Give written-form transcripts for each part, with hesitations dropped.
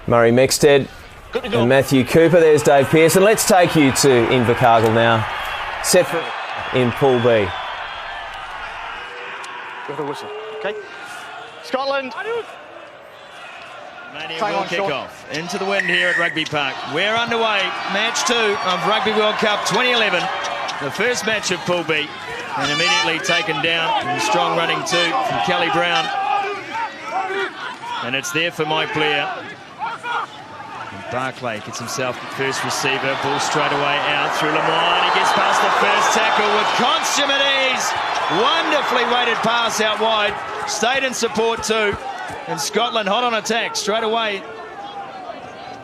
Murray Mexted and Matthew Cooper. There's Dave Pearson. Let's take you to Invercargill now. Set for in Pool B. With a whistle. Okay. Scotland. Romania will kick off into the wind here at Rugby Park. We're underway. Match 2 of Rugby World Cup 2011. The first match of Pool B. And immediately taken down. And strong running too from Kelly Brown. And it's there for Mike Blair. And Barclay gets himself the first receiver. Ball straight away out through Lemoine. He gets past the first tackle with consummate ease. Wonderfully weighted pass out wide. Stayed in support too. And Scotland hot on attack straight away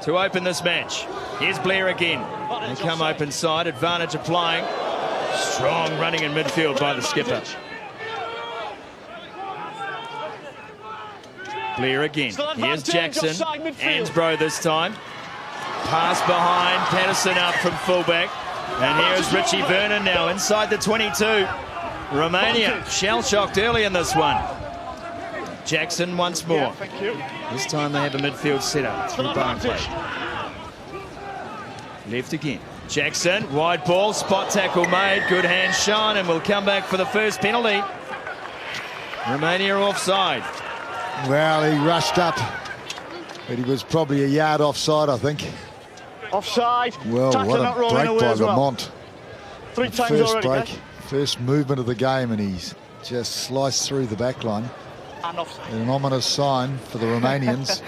to open this match. Here's Blair again. They come open side. Advantage applying. Strong running in midfield by the skipper. Blair again. Here's Jackson. Ansbro this time. Pass behind. Patterson up from fullback. And here's Richie Vernon now inside the 22. Romania shell-shocked early in this one. Jackson once more. This time they have a midfield setup through Barclay. Left again. Jackson, wide ball, spot tackle made. Good hand shine, and will come back for the first penalty. Romania offside. Well, he rushed up, but he was probably a yard offside, I think. Offside. Well, what a break by Lamont. Three times first already. break, first movement of the game, and he's just sliced through the back line. An ominous sign for the Romanians.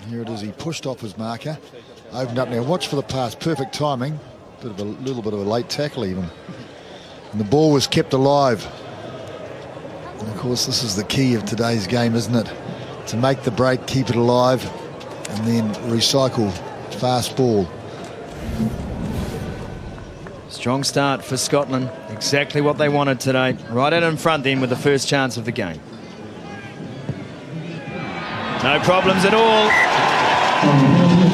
Here it is, he pushed off his marker, opened up now, watch for the pass, perfect timing, little bit of a late tackle even. And the ball was kept alive. And of course this is the key of today's game, isn't it? To make the break, keep it alive, and then recycle fast ball. Strong start for Scotland. Exactly what they wanted today. Right out in front then with the first chance of the game. No problems at all.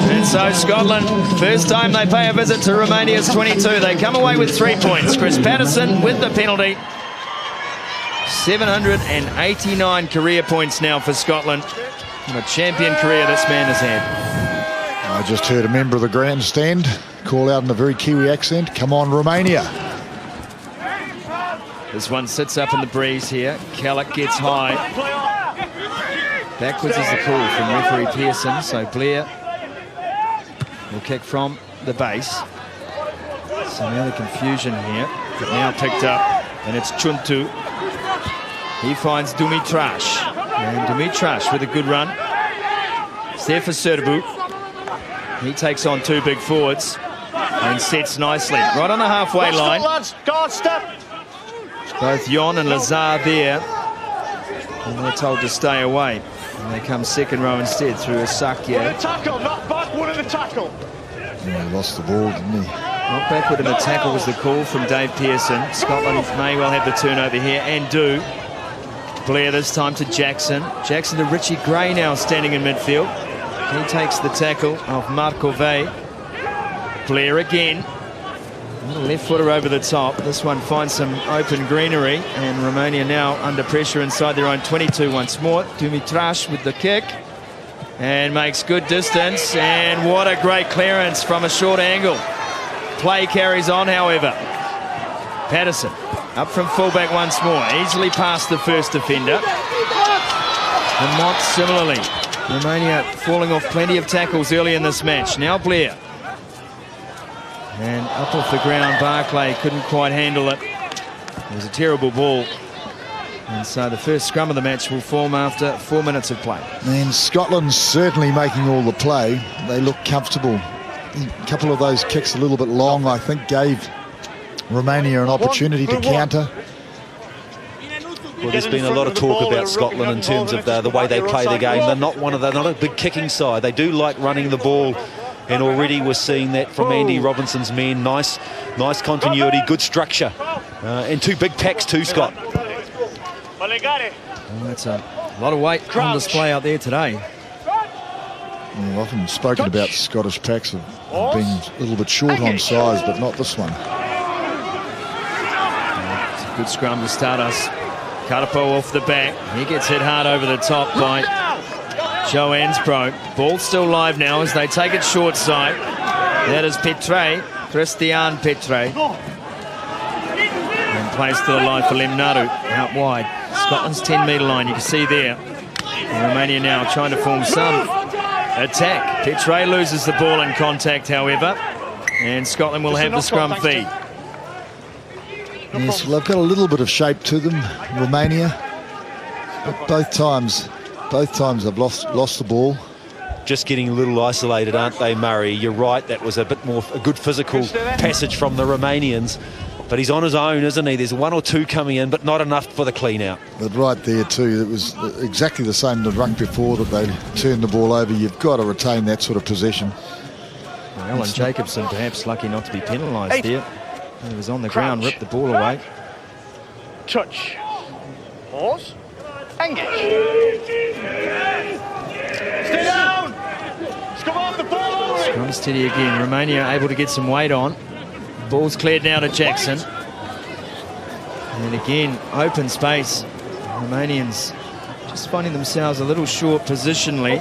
And so Scotland, first time they pay a visit to Romania's 22. They come away with 3 points. Chris Patterson with the penalty. 789 career points now for Scotland. What a champion career this man has had. I just heard a member of the grandstand call out in a very Kiwi accent, "Come on, Romania." This one sits up in the breeze here. Kellett gets high. Backwards is the call from referee Pearson, so Blair will kick from the base. So now the confusion here, but now picked up, and it's Chuntu. He finds Dumitrash, and Dumitrash with a good run. It's there for Serbu. He takes on 2 big forwards and sets nicely right on the halfway line. Both Jon and Lazar there, and they're told to stay away. And they come second row instead through a Sakya. Tackle, not backward in the tackle. Yeah, he lost the ball, didn't he? Not backward in the tackle was the call from Dave Pearson. Scotland may well have the turnover here, and do. Blair this time to Jackson. Jackson to Richie Gray now standing in midfield. He takes the tackle of Marco Vey. Blair again. Left footer over the top. This one finds some open greenery, and Romania now under pressure inside their own 22 once more. Dumitrash with the kick and makes good distance, and what a great clearance from a short angle. Play carries on, however. Patterson up from fullback once more, easily past the first defender. And Mott similarly. Romania falling off plenty of tackles early in this match. Now Blair. And up off the ground, Barclay couldn't quite handle it. It was a terrible ball. And so the first scrum of the match will form after 4 minutes of play. And Scotland's certainly making all the play. They look comfortable. A couple of those kicks a little bit long, I think, gave Romania an opportunity to counter. Well, there's been a lot of talk about Scotland in terms of the way they play the game. They're not a big kicking side. They do like running the ball. And already we're seeing that from Andy Robinson's men. Nice continuity, good structure. And 2 big packs too, Scott. Well, that's a lot of weight on display out there today. We've often spoken about Scottish packs of being a little bit short on size, but not this one. It's a good scrum to start us Karapo off the back. He gets hit hard over the top by Joe Ansbro. Ball still live now as they take it short side. That is Petre, Christian Petre. And plays still alive for Lemnaru out wide. Scotland's 10-metre line, you can see there. And Romania now trying to form some attack. Petre loses the ball in contact, however. And Scotland will have the scrum feed. Yes, well, they've got a little bit of shape to them, Romania. But both times they've lost the ball. Just getting a little isolated, aren't they, Murray? You're right, that was a bit more a good physical passage from the Romanians. But he's on his own, isn't he? There's one or two coming in, but not enough for the clean out. But right there too, it was exactly the same the ruck before, that they turned the ball over. You've got to retain that sort of possession. Well, Alan Jacobson perhaps lucky not to be penalised there. He was on the ground, ripped the ball away. Touch. Pause. Engage. Stay down. Scrum off the ball. Scrum steady again. Romania able to get some weight on. Ball's cleared now to Jackson. And again, open space. Romanians just finding themselves a little short positionally.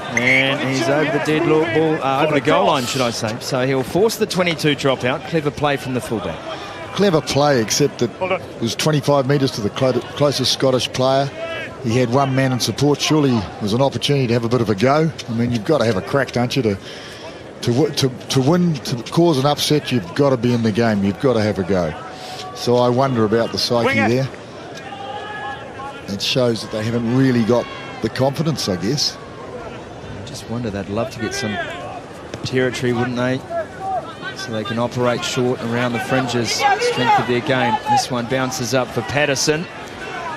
And he's over the deadlock ball, over the goal line, should I say. So he'll force the 22 dropout. Clever play from the fullback. Clever play, except that it was 25 metres to the closest Scottish player. He had one man in support. Surely it was an opportunity to have a bit of a go. I mean, you've got to have a crack, don't you, to win, to cause an upset. You've got to be in the game. You've got to have a go. So I wonder about the psyche there. It shows that they haven't really got the confidence, I guess. I just wonder, they'd love to get some territory, wouldn't they? So they can operate short around the fringes, strength of their game. This one bounces up for Patterson.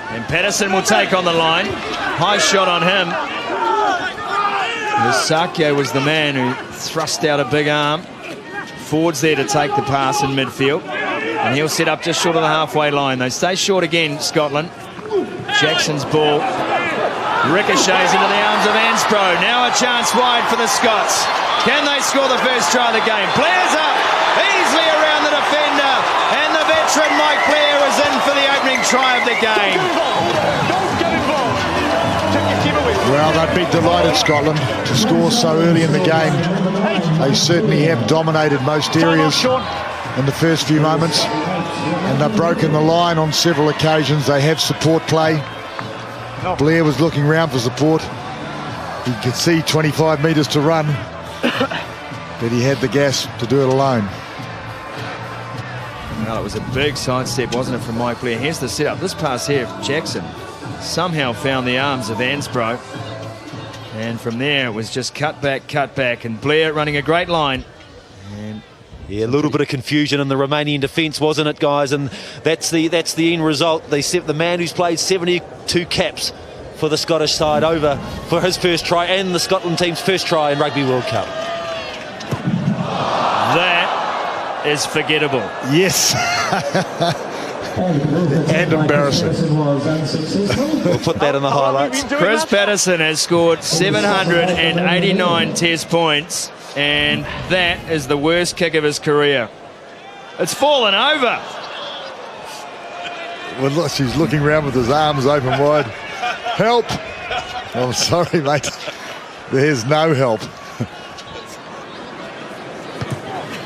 And Patterson will take on the line. High shot on him. Sakio was the man who thrust out a big arm. Ford's there to take the pass in midfield. And he'll set up just short of the halfway line. They stay short again, Scotland. Jackson's ball ricochets into the arms of Ansbro. Now a chance wide for the Scots. Can they score the first try of the game? Blair's up, easily around the defender. And the veteran Mike Blair is in for the opening try of the game. Don't get involved. Take your team away. Well, they'd be delighted, Scotland, to score so early in the game. They certainly have dominated most areas in the first few moments. And they've broken the line on several occasions. They have support play. Blair was looking round for support. He could see 25 metres to run. But he had the gas to do it alone. Well, it was a big sidestep, wasn't it, from Mike Blair? Here's the setup. This pass here, Jackson somehow found the arms of Ansbro. And from there, it was just cut back, and Blair running a great line. And yeah, a little bit of confusion in the Romanian defence, wasn't it, guys? And that's the end result. The man who's played 72 caps for the Scottish side over for his first try and the Scotland team's first try in Rugby World Cup. That is forgettable. Yes. And embarrassing. We'll put that in the highlights. Chris Patterson has scored 789 test points, and that is the worst kick of his career. It's fallen over. Well, look, he's looking around with his arms open wide. Help! I'm sorry, mate. There's no help.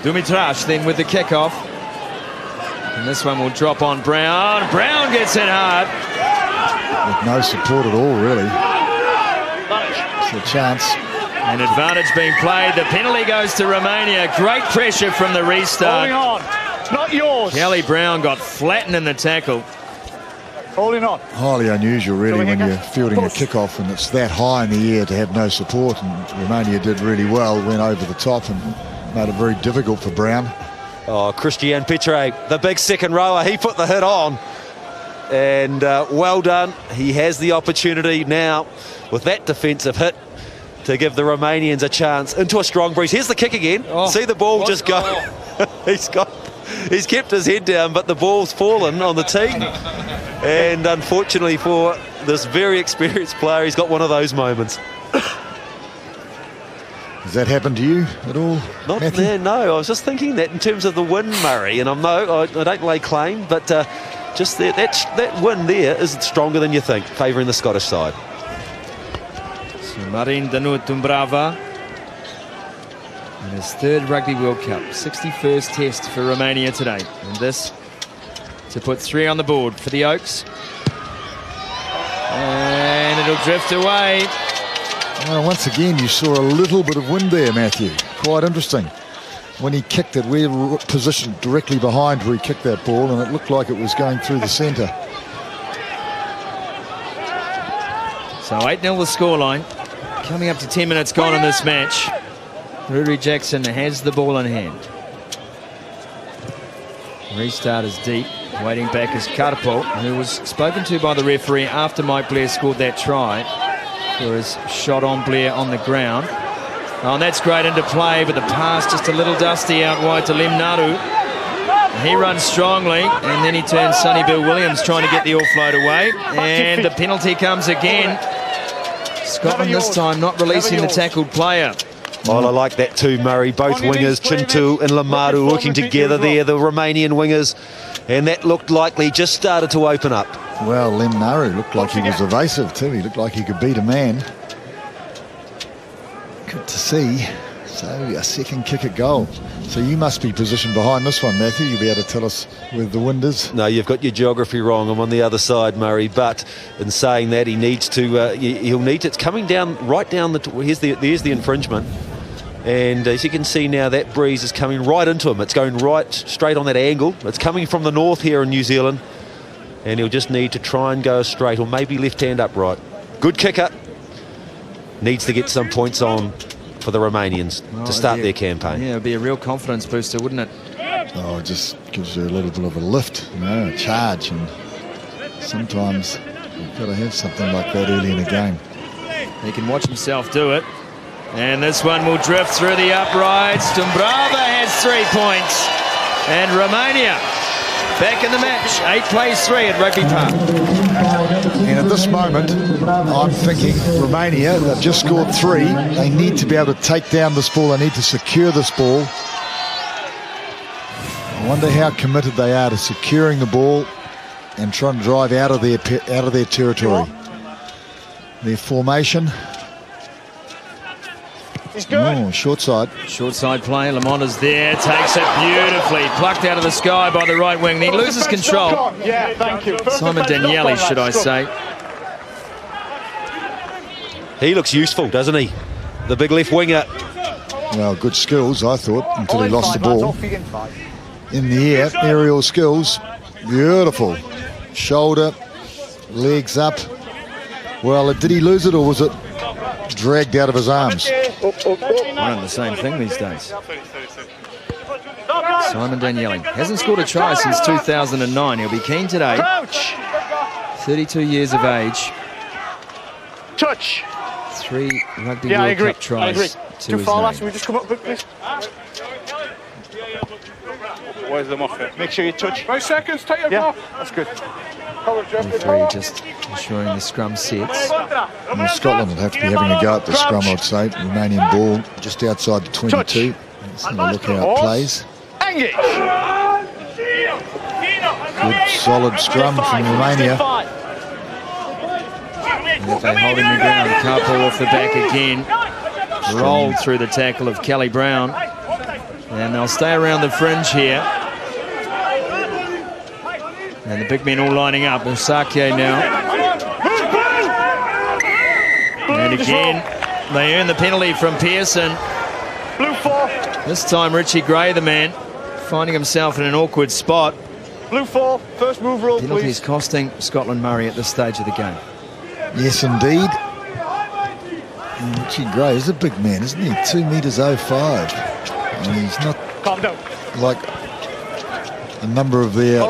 Dumitrash then with the kickoff. And this one will drop on Brown. Brown gets it hard. With no support at all, really. It's a chance. An advantage being played. The penalty goes to Romania. Great pressure from the restart. Holding on. It's not yours. Kelly Brown got flattened in the tackle. Holding on. Highly unusual, really, when you're fielding a kickoff and it's that high in the air to have no support. And Romania did really well, went over the top and made it very difficult for Brown. Oh, Christian Petre, the big second rower, he put the hit on. And well done. He has the opportunity now with that defensive hit to give the Romanians a chance into a strong breeze. Here's the kick again. Oh, see the ball just go. He's kept his head down, but the ball's fallen on the tee. And unfortunately for this very experienced player, he's got one of those moments. Has that happened to you at all, Not Matthew? there, no. I was just thinking that in terms of the win, Murray, and I don't lay claim, but just that win there is stronger than you think, favouring the Scottish side. So Marin Danut Dumbrava in his third Rugby World Cup, 61st test for Romania today, and this to put 3 on the board for the Oaks, and it'll drift away. Well, once again, you saw a little bit of wind there, Matthew. Quite interesting. When he kicked it, we were positioned directly behind where he kicked that ball, and it looked like it was going through the centre. So 8-0 the scoreline. Coming up to 10 minutes gone in this match. Ruri Jackson has the ball in hand. Restart is deep. Waiting back is Karpo, who was spoken to by the referee after Mike Blair scored that try for his shot on Blair on the ground. Oh, and that's great into play, but the pass just a little dusty out wide to Lim Naru. He runs strongly, and then he turns Sonny Bill Williams trying to get the offload away. And the penalty comes again. Scotland this time not releasing the tackled player. Well, I like that too, Murray. Both wingers, Chintu and Lamaru, working together there, the Romanian wingers. And that looked like he just started to open up. Well, Lim Naru looked like he was evasive too. He looked like he could beat a man. Good to see. So a second kick at goal. So you must be positioned behind this one, Matthew. You'll be able to tell us where the wind is. No, you've got your geography wrong. I'm on the other side, Murray. But in saying that, he needs to. He'll need to. It's coming down right down the. There's the infringement. And as you can see now, that breeze is coming right into him. It's going right straight on that angle. It's coming from the north here in New Zealand. And he'll just need to try and go straight, or maybe left hand upright. Good kicker. Needs to get some points on for the Romanians to start their campaign. Yeah, it'd be a real confidence booster, wouldn't it? Oh, it just gives you a little bit of a lift, you know, a charge. And sometimes you've got to have something like that early in a game. He can watch himself do it. And this one will drift through the uprights. Dumbrava has 3 points. And Romania back in the match. 8 plays 3 at Rugby Park. And at this moment, I'm thinking Romania, they've just scored 3. They need to be able to take down this ball. They need to secure this ball. I wonder how committed they are to securing the ball and trying to drive out of their territory. Their formation. Oh, short side. Short side play. Lamont is there. Takes it beautifully. Plucked out of the sky by the right wing. He loses control. Yeah, thank you. Simon Daniele, should I say. He looks useful, doesn't he? The big left winger. Well, good skills, I thought, until he lost the ball. In the air, aerial skills. Beautiful. Shoulder, legs up. Well, did he lose it, or was it dragged out of his arms? One and the same thing these days. Simon Daniele hasn't scored a try since 2009. He'll be keen today. 32 years of age. Touch. 3 Rugby World Cup tries to his name. We just come up quickly. Where's them off it? Make sure you touch. 5 seconds, take your off. That's good. Referee just ensuring the scrum sets. Well, Scotland would have to be having a go at the scrum, I'd say. Romanian ball just outside the 22. Let's have a look how it plays. Good solid scrum from Romania. And they hold him the ground. Karpo off the back again. Rolled through the tackle of Kelly Brown. And they'll stay around the fringe here. And the big men all lining up. Osake now. And again, they earn the penalty from Pearson. Blue 4. This time Richie Gray, the man, finding himself in an awkward spot. Blue 4. First move rule, please. Penalties costing Scotland Murray at this stage of the game. Yes, indeed. And Richie Gray is a big man, isn't he? 2 metres 05. And he's not like a number of their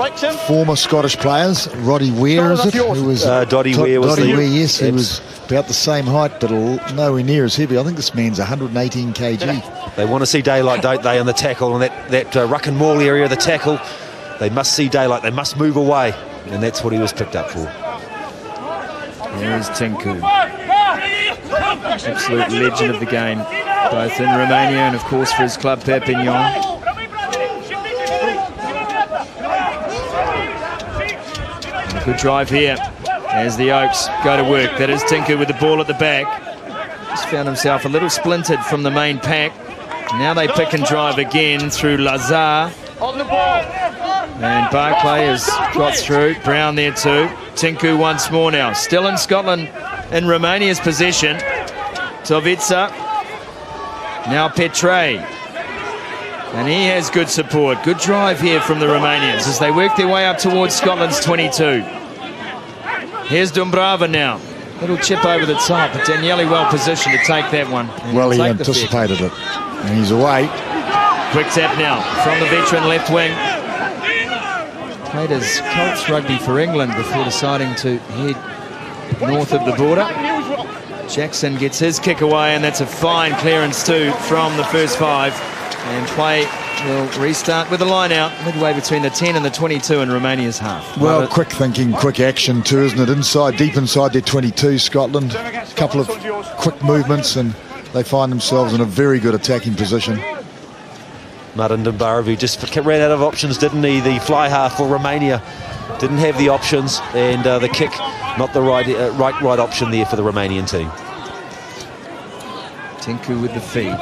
former Scottish players. Roddy Ware, is it? Who was Doddy Ware, was Doddy Ware, yes, who was about the same height, but nowhere near as heavy. I think this man's 118 kg. They want to see daylight, don't they, on the tackle, on that ruck and maul area of the tackle. They must see daylight. They must move away, and that's what he was picked up for. There's Tinku, absolute legend of the game, both in Romania and, of course, for his club Perpignan. Good drive here as the Oaks go to work. That is Tinku with the ball at the back. Just found himself a little splintered from the main pack. Now they pick and drive again through Lazar. And Barclay has got through. Brown there too. Tinku once more now. Still in Scotland in Romania's possession. Tovica. Now Petre. And he has good support. Good drive here from the Romanians as they work their way up towards Scotland's 22. Here's Dumbrava now. Little chip over the top, but Daniele well positioned to take that one. Well, he anticipated it. And he's away. Quick tap now from the veteran left wing. Played his Colts rugby for England before deciding to head north of the border. Jackson gets his kick away, and that's a fine clearance too from the first 5. And play will restart with a line out midway between the 10 and the 22 in Romania's half. Well, quick thinking, quick action too, isn't it? Inside, deep inside their 22, Scotland. A couple of quick movements and they find themselves in a very good attacking position. Martin Dumbrava just ran out of options, didn't he? The fly half for Romania didn't have the options, and the kick, not the right option there for the Romanian team. Tinku with the feed.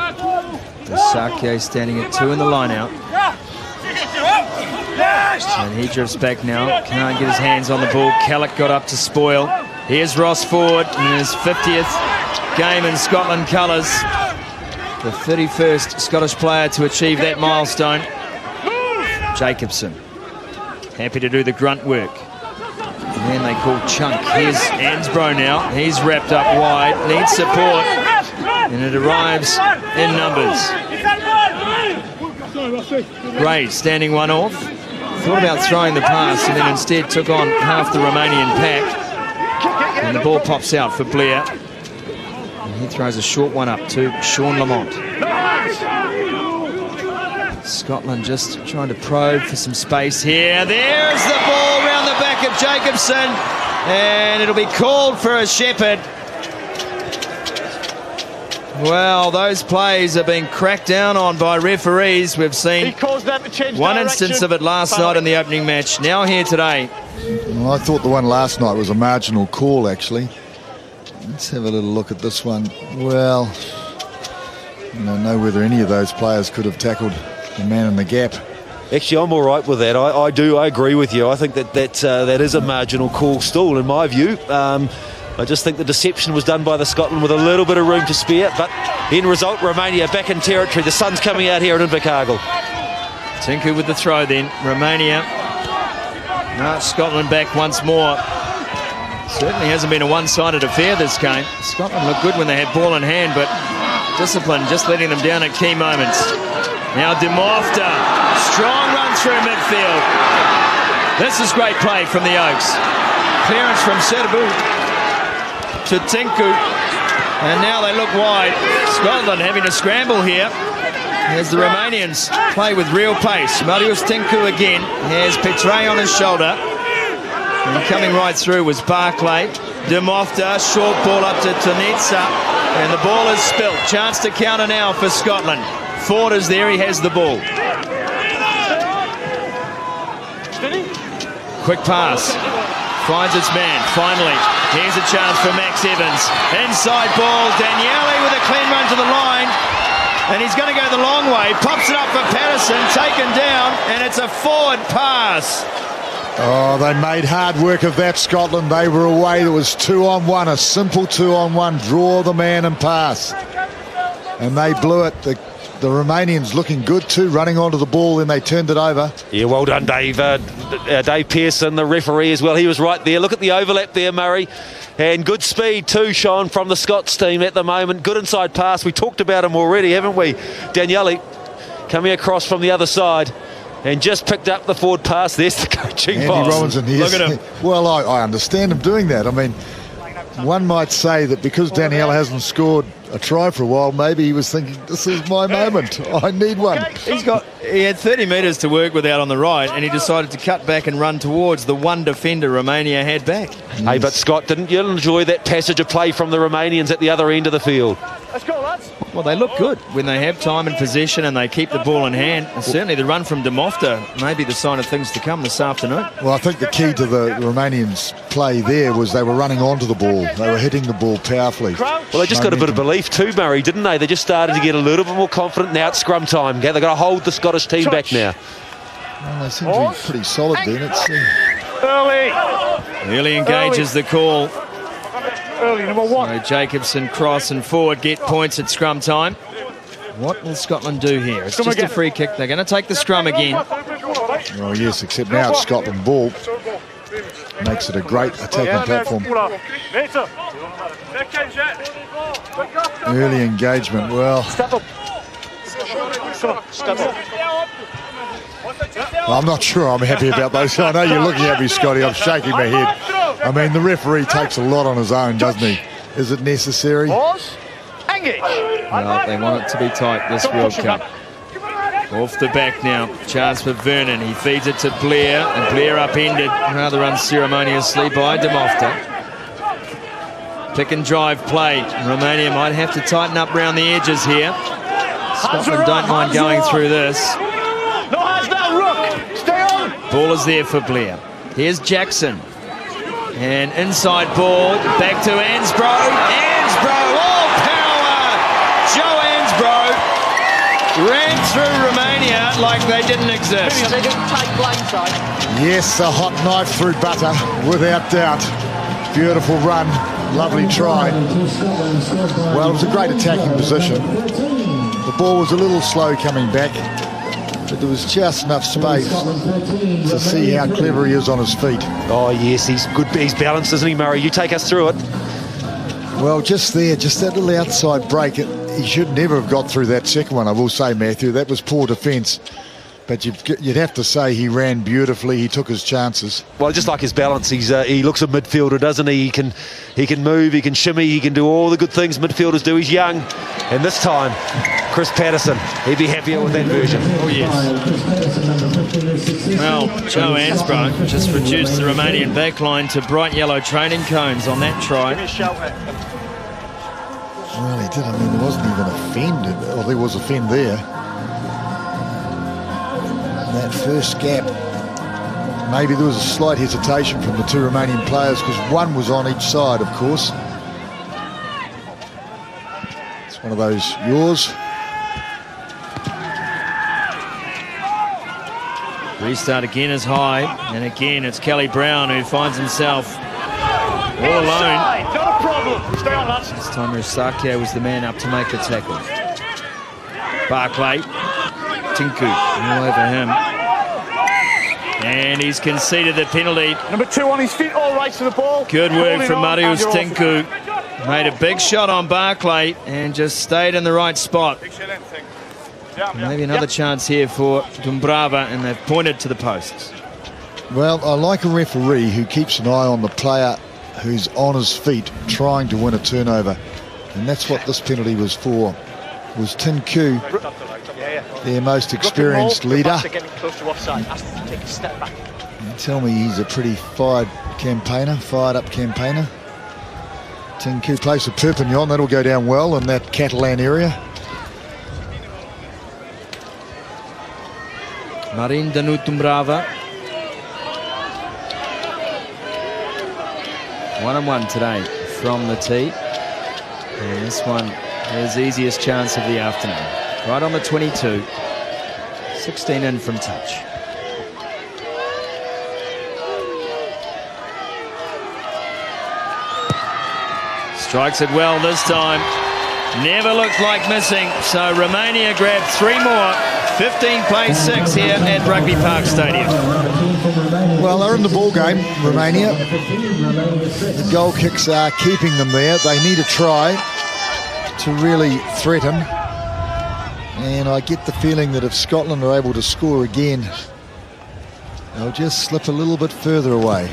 Sakye standing at 2 in the line out. And he drifts back now. Can't get his hands on the ball. Kellett got up to spoil. Here's Ross Ford in his 50th game in Scotland colours. The 31st Scottish player to achieve that milestone. Jacobson. Happy to do the grunt work. And then they call chunk. Here's Ansbro now. He's wrapped up wide. Needs support. And it arrives in numbers. Gray standing one off. Thought about throwing the pass and then instead took on half the Romanian pack. And the ball pops out for Blair. And he throws a short one up to Sean Lamont. Scotland just trying to probe for some space here. There's the ball round the back of Jacobson. And it'll be called for a Shepherd. Well, those plays are being cracked down on by referees. We've seen one instance of it last night in the opening match. Now here today. Well, I thought the one last night was a marginal call, actually. Let's have a little look at this one. Well, I don't know whether any of those players could have tackled the man in the gap. Actually, I'm all right with that. I agree with you. I think that is a marginal call still, in my view. I just think the deception was done by the Scotland with a little bit of room to spare, but end result, Romania back in territory. The sun's coming out here at Invercargill. Tinku with the throw then. Romania. No, Scotland back once more. Certainly hasn't been a one-sided affair this game. Scotland looked good when they had ball in hand, but discipline just letting them down at key moments. Now De Mofta. Strong run through midfield. This is great play from the Oaks. Clearance from Serbu to Tinku, and now they look wide. Scotland having to scramble here as the Romanians play with real pace. Marius Tinku again has Petre on his shoulder, and coming right through was Barclay. De Mofta, short ball up to Tonetsa, and the ball is spilt. Chance to counter now for Scotland. Ford is there, he has the ball. Quick pass. Finds its man, finally. Here's a chance for Max Evans. Inside ball, Daniele with a clean run to the line. And he's going to go the long way. Pops it up for Patterson, taken down, and it's a forward pass. Oh, they made hard work of that, Scotland. They were away. There was 2-on-1, a simple 2-on-1. Draw the man and pass. And they blew it. The Romanians looking good too, running onto the ball, then they turned it over. Yeah, well done, Dave. Dave Pearson, the referee as well. He was right there. Look at the overlap there, Murray. And good speed too, Sean, from the Scots team at the moment. Good inside pass. We talked about him already, haven't we? Daniele coming across from the other side and just picked up the forward pass. There's the coaching Andy boss. Robinson, Look at him. Well, I understand him doing that. I mean, one might say that because Daniele hasn't scored a try for a while, maybe he was thinking, this is my moment. I need one. He had 30 metres to work with out on the right, and he decided to cut back and run towards the one defender Romania had back. Yes. Hey, but Scott, didn't you enjoy that passage of play from the Romanians at the other end of the field? Let's go, lads. Well, they look good when they have time and possession and they keep the ball in hand. And certainly the run from Demofta may be the sign of things to come this afternoon. Well, I think the key to the Romanians' play there was they were running onto the ball. They were hitting the ball powerfully. Well, they just got a bit of belief too, Murray, didn't they? They just started to get a little bit more confident now at scrum time. They've got to hold the Scottish team back now. Well, they seem to be pretty solid then. Early engages the call. Early, number one. So Jacobson, Cross and Ford get points at scrum time. What will Scotland do here? It's just a free kick. They're going to take the scrum again. Oh, yes, except now it's Scotland ball. Makes it a great attacking platform. Early engagement, well. Step up. Step up. I'm not sure I'm happy about those. I know you're looking at me, Scotty. I'm shaking my head. I mean, the referee takes a lot on his own, doesn't he? Is it necessary? Engage. Well, they want it to be tight this World Cup. Off the back now. Chance for Vernon. He feeds it to Blair, and Blair upended rather unceremoniously by Demofta. Pick and drive play. Romania might have to tighten up around the edges here. Scotland don't mind going through this. No hands now, Rook. Stay on. Ball is there for Blair. Here's Jackson. And inside ball. Back to Ansbro. Ansbro. All power. Joe Ansbro ran through Romania like they didn't exist. They didn't take blindside. Yes, a hot knife through butter, without doubt. Beautiful run. Lovely try. Well, it was a great attacking position. The ball was a little slow coming back, but there was just enough space to see how clever he is on his feet. Oh, yes, he's good. He's balanced, isn't he, Murray? You take us through it. Well, just there, just that little outside break. He should never have got through that second one, I will say, Matthew. That was poor defence. But you'd have to say he ran beautifully. He took his chances. Well, just like his balance, he looks a midfielder, doesn't he? He can move, he can shimmy, he can do all the good things midfielders do. He's young, and this time, Chris Patterson, he'd be happier with that version. Oh yes. Well, Joe Ansbro just reduced the Romanian backline to bright yellow training cones on that try. Well, he did. I mean, there wasn't even a fend. Well, there was a fend there. That first gap, maybe there was a slight hesitation from the two Romanian players because one was on each side, of course. It's one of those yours. Restart again is high, and again it's Kelly Brown who finds himself all alone. Not a problem. Stay on, lads. This time Rusakya was the man up to make the tackle. Barclay, Tinku, all over him. And he's conceded the penalty. Number 2 on his feet, all right to the ball. Good work from Marius Tinku. Made a big shot on Barclay and just stayed in the right spot. Maybe another chance here for Dumbrava, and they've pointed to the posts. Well, I like a referee who keeps an eye on the player who's on his feet trying to win a turnover. And that's what this penalty was for. Was Tinku, their most experienced leader. You tell me he's a pretty fired up campaigner. Tinku plays for Perpignan, that'll go down well in that Catalan area. Marin Danut Dumbrava. 1-1 today from the tee. And this one, his easiest chance of the afternoon. Right on the 22. 16 in from touch. Strikes it well this time. Never looked like missing. So Romania grabbed 3 more. 15 plays 6 here at Rugby Park Stadium. Well, they're in the ball game, Romania. The goal kicks are keeping them there. They need a try to really threaten. And I get the feeling that if Scotland are able to score again, they'll just slip a little bit further away.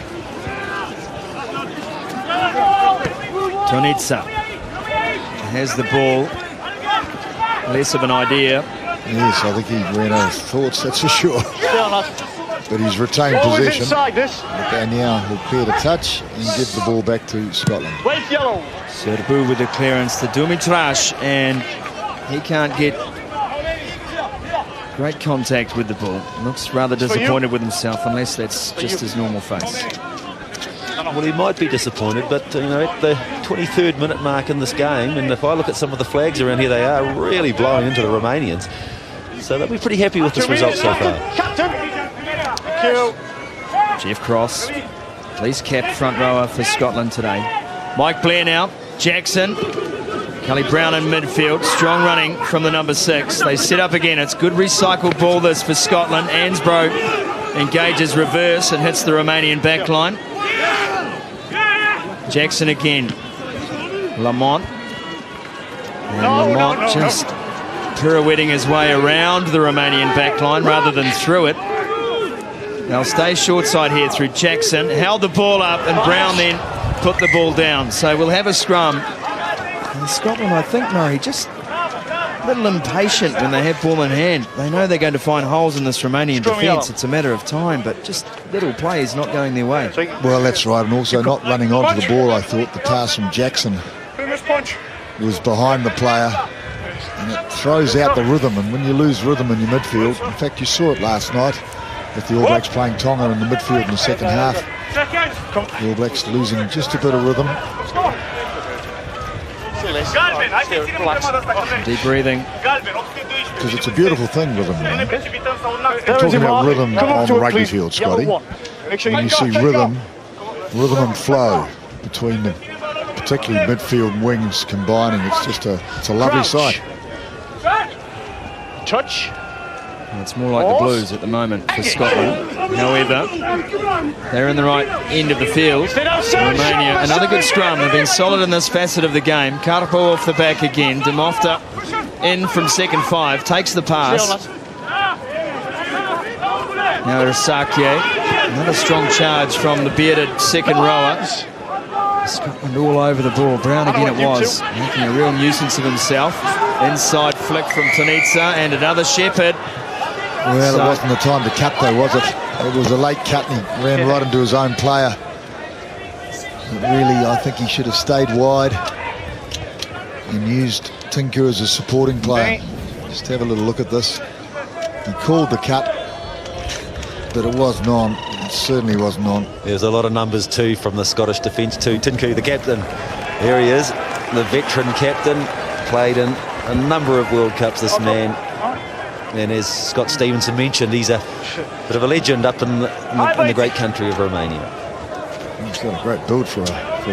Tonitsa. has the ball. Less of an idea. Yes, I think he ran out of thoughts, that's for sure. But he's retained possession. They now will clear the touch and give the ball back to Scotland. Serbu with the clearance to Dumitrash, and he can't get great contact with the ball. Looks rather disappointed with himself, unless that's just his normal face. Well, he might be disappointed, but you know, at the 23rd minute mark in this game, and if I look at some of the flags around here, they are really blowing into the Romanians. So they'll be pretty happy with this result so far. Jeff Cross, police cap front rower for Scotland today. Mike Blair now, Jackson, Kelly Brown in midfield, strong running from the number 6. They set up again, it's good recycled ball this for Scotland. Ansbro engages reverse and hits the Romanian backline. Jackson again, Lamont. And Lamont just pirouetting his way around the Romanian backline rather than through it. They'll stay short side here through Jackson. Held the ball up, and Brown then put the ball down. So we'll have a scrum. And Scotland, I think, Murray, just a little impatient when they have ball in hand. They know they're going to find holes in this Romanian defence. It's a matter of time, but just little plays not going their way. Well, that's right, and also not running onto the ball. I thought the pass from Jackson was behind the player, and it throws out the rhythm. And when you lose rhythm in your midfield, in fact, you saw it last night with the All Blacks playing Tonga in the midfield in the second half. The All Blacks losing just a bit of rhythm. Deep breathing. Because it's a beautiful thing, rhythm. I'm talking about rhythm on the rugby field, Scotty. When you see rhythm and flow between the particularly midfield and wings combining, it's a lovely sight. Touch. It's more like the Blues at the moment for Scotland. However, they're in the right end of the field. Romania, another good scrum. They've been solid in this facet of the game. Karpo off the back again. Demofta in from second 5. Takes the pass. Now Rasake. Another strong charge from the bearded second rower. Scotland all over the ball. Brown again it was. Making a real nuisance of himself. Inside flick from Tonitsa and another Shepherd. Well, it wasn't the time to cut though, was it? It was a late cut and he ran right into his own player. But really, I think he should have stayed wide and used Tinku as a supporting player. Just have a little look at this. He called the cut, but it was non. It certainly was non. There's a lot of numbers too from the Scottish defence too. Tinku, the captain. There he is, the veteran captain. Played in a number of World Cups, this man. And as Scott Stevenson mentioned, he's a bit of a legend up in the great country of Romania. He's got a great build for a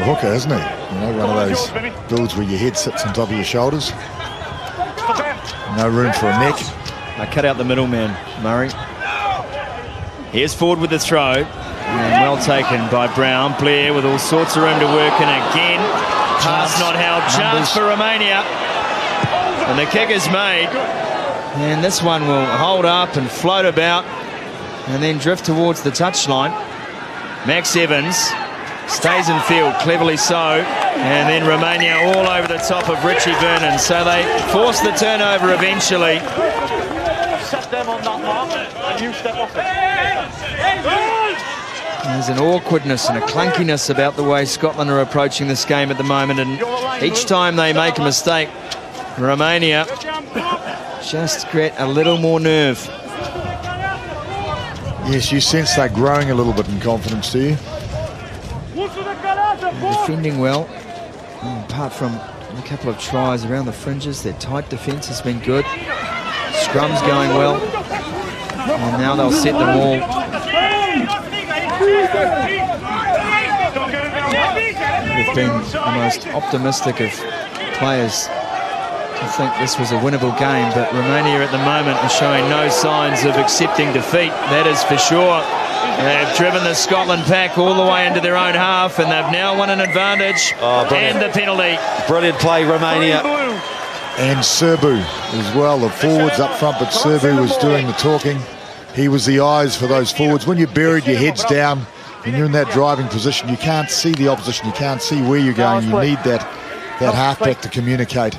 hooker, isn't he? You know, one of those builds where your head sits on top of your shoulders. No room for a neck. They cut out the middle man, Murray. Here's forward with the throw. And well taken by Brown. Blair with all sorts of room to work in again. Pass not held. Chance for Romania. And the kick is made. And this one will hold up and float about and then drift towards the touchline. Max Evans stays in field, cleverly so. And then Romania all over the top of Richie Vernon. So they force the turnover eventually. Set them on that mark and you step off it. There's an awkwardness and a clunkiness about the way Scotland are approaching this game at the moment. And each time they make a mistake, Romania just get a little more nerve. Yes, you sense they're growing a little bit in confidence, do you? Defending well. Apart from a couple of tries around the fringes, their tight defence has been good. Scrum's going well. And now they'll set them all. They've been the most optimistic of players to think this was a winnable game, but Romania at the moment are showing no signs of accepting defeat, that is for sure. They've driven the Scotland pack all the way into their own half, and they've now won an advantage. And the penalty. Brilliant play, Romania. And Serbu as well, the forwards up front, but Serbu was doing the talking. He was the eyes for those forwards. When you're buried, your head's down, and you're in that driving position, you can't see the opposition, you can't see where you're going. You need that that halfback to communicate.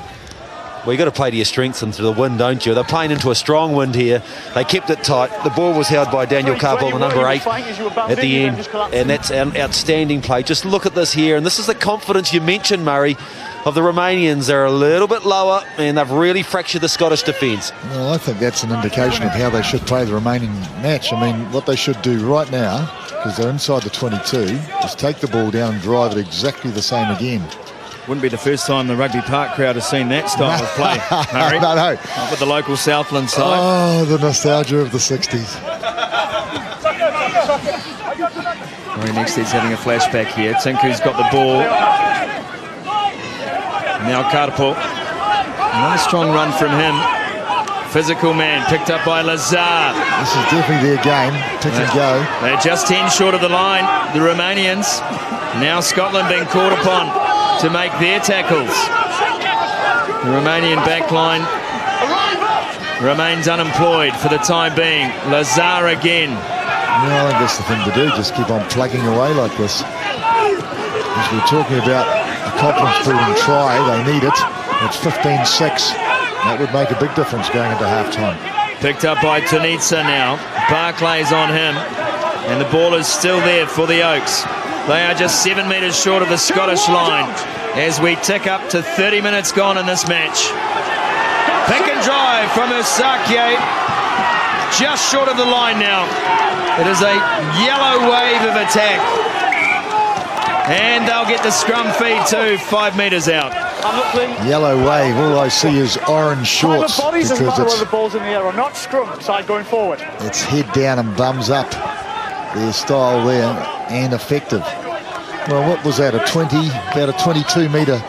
Well, you've got to play to your strengths and to the wind, don't you? They're playing into a strong wind here. They kept it tight. The ball was held by Daniel Carpel, the number 8, at the end. And that's an outstanding play. Just look at this here. And this is the confidence you mentioned, Murray, of the Romanians. They're a little bit lower, and they've really fractured the Scottish defence. Well, I think that's an indication of how they should play the remaining match. I mean, what they should do right now, because they're inside the 22, is take the ball down and drive it exactly the same again. Wouldn't be the first time the Rugby Park crowd has seen that style of play, Murray. No. Not with the local Southland side. Oh, the nostalgia of the 60s. Murray Nexted's having a flashback here. Tinku's got the ball. Now Karpo. Another strong run from him. Physical man, picked up by Lazar. This is definitely their game. Pick and go. They're just 10 short of the line, the Romanians. Now Scotland being called upon to make their tackles. The Romanian backline remains unemployed for the time being. Lazar again. Well, I think that's the thing to do. Just keep on plugging away like this. As we're talking about a confidence-building try, they need it. It's 15-6. That would make a big difference going into half-time. Picked up by Tunitsa now. Barclay's on him. And the ball is still there for the Oaks. They are just 7 metres short of the Scottish line as we tick up to 30 minutes gone in this match. Pick and drive from Usakie. Just short of the line now. It is a yellow wave of attack. And they'll get the scrum feed too, 5 metres out. Yellow wave, all I see is orange shorts because the balls in the air, or not scrum side going forward. It's head down and bums up. Their style there, and effective. Well, what was that, about a 22-metre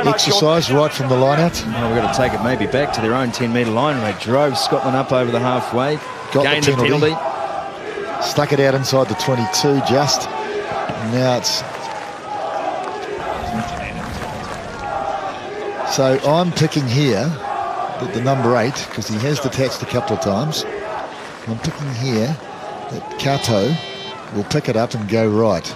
exercise right from the line-out? Well, we've got to take it maybe back to their own 10-metre line. They drove Scotland up over the halfway, gained the penalty. Stuck it out inside the 22 just. Now it's... So I'm picking here that the number 8, because he has detached a couple of times. I'm picking here that Kato will pick it up and go right.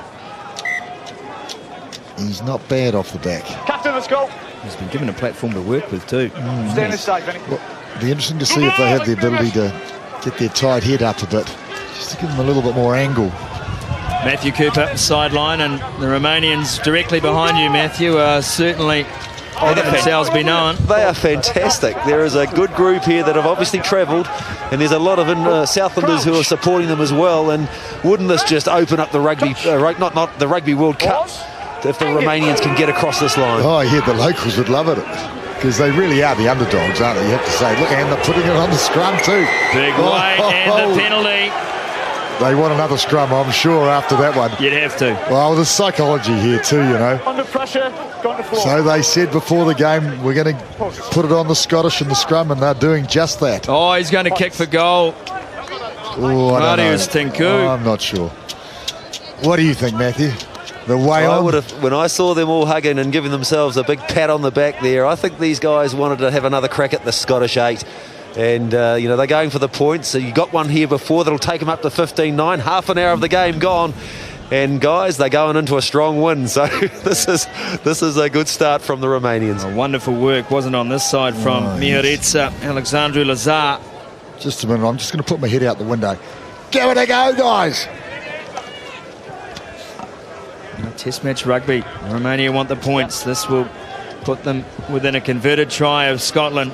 He's not bad off the back. Captain, let's go. He's been given a platform to work with too. Stay on this side, Vinny. Well, it'll be interesting to see if they have the ability to get their tight head up a bit, just to give them a little bit more angle. Matthew Cooper, sideline, and the Romanians directly behind you, Matthew, are certainly letting themselves be known. They are fantastic. There is a good group here that have obviously travelled, and there's a lot of Southlanders who are supporting them as well. And wouldn't this just open up the rugby, not the Rugby World Cup, if the Romanians can get across this line? Oh, yeah, the locals would love it, because they really are the underdogs, aren't they? You have to say, look, and they're putting it on the scrum too. Big weight and the penalty. They want another scrum, I'm sure, after that one. You'd have to. Well, there's psychology here too, you know. Under pressure, going to floor. So they said before the game, we're going to put it on the Scottish in the scrum, and they're doing just that. Oh, he's going to kick for goal. Oh, I don't know. Marius Tinku. Oh, I'm not sure. What do you think, Matthew? The way I on? would have, when I saw them all hugging and giving themselves a big pat on the back there, I think these guys wanted to have another crack at the Scottish 8. And, you know, they're going for the points. So you got one here before that'll take them up to 15-9. Half an hour of the game gone. And, guys, they're going into a strong win. So this is a good start from the Romanians. Wonderful work, wasn't on this side from Miharitsa, Alexandru Lazar. Just a minute, I'm just going to put my head out the window. Give it a go, guys. Test match rugby. Romania want the points. This will put them within a converted try of Scotland.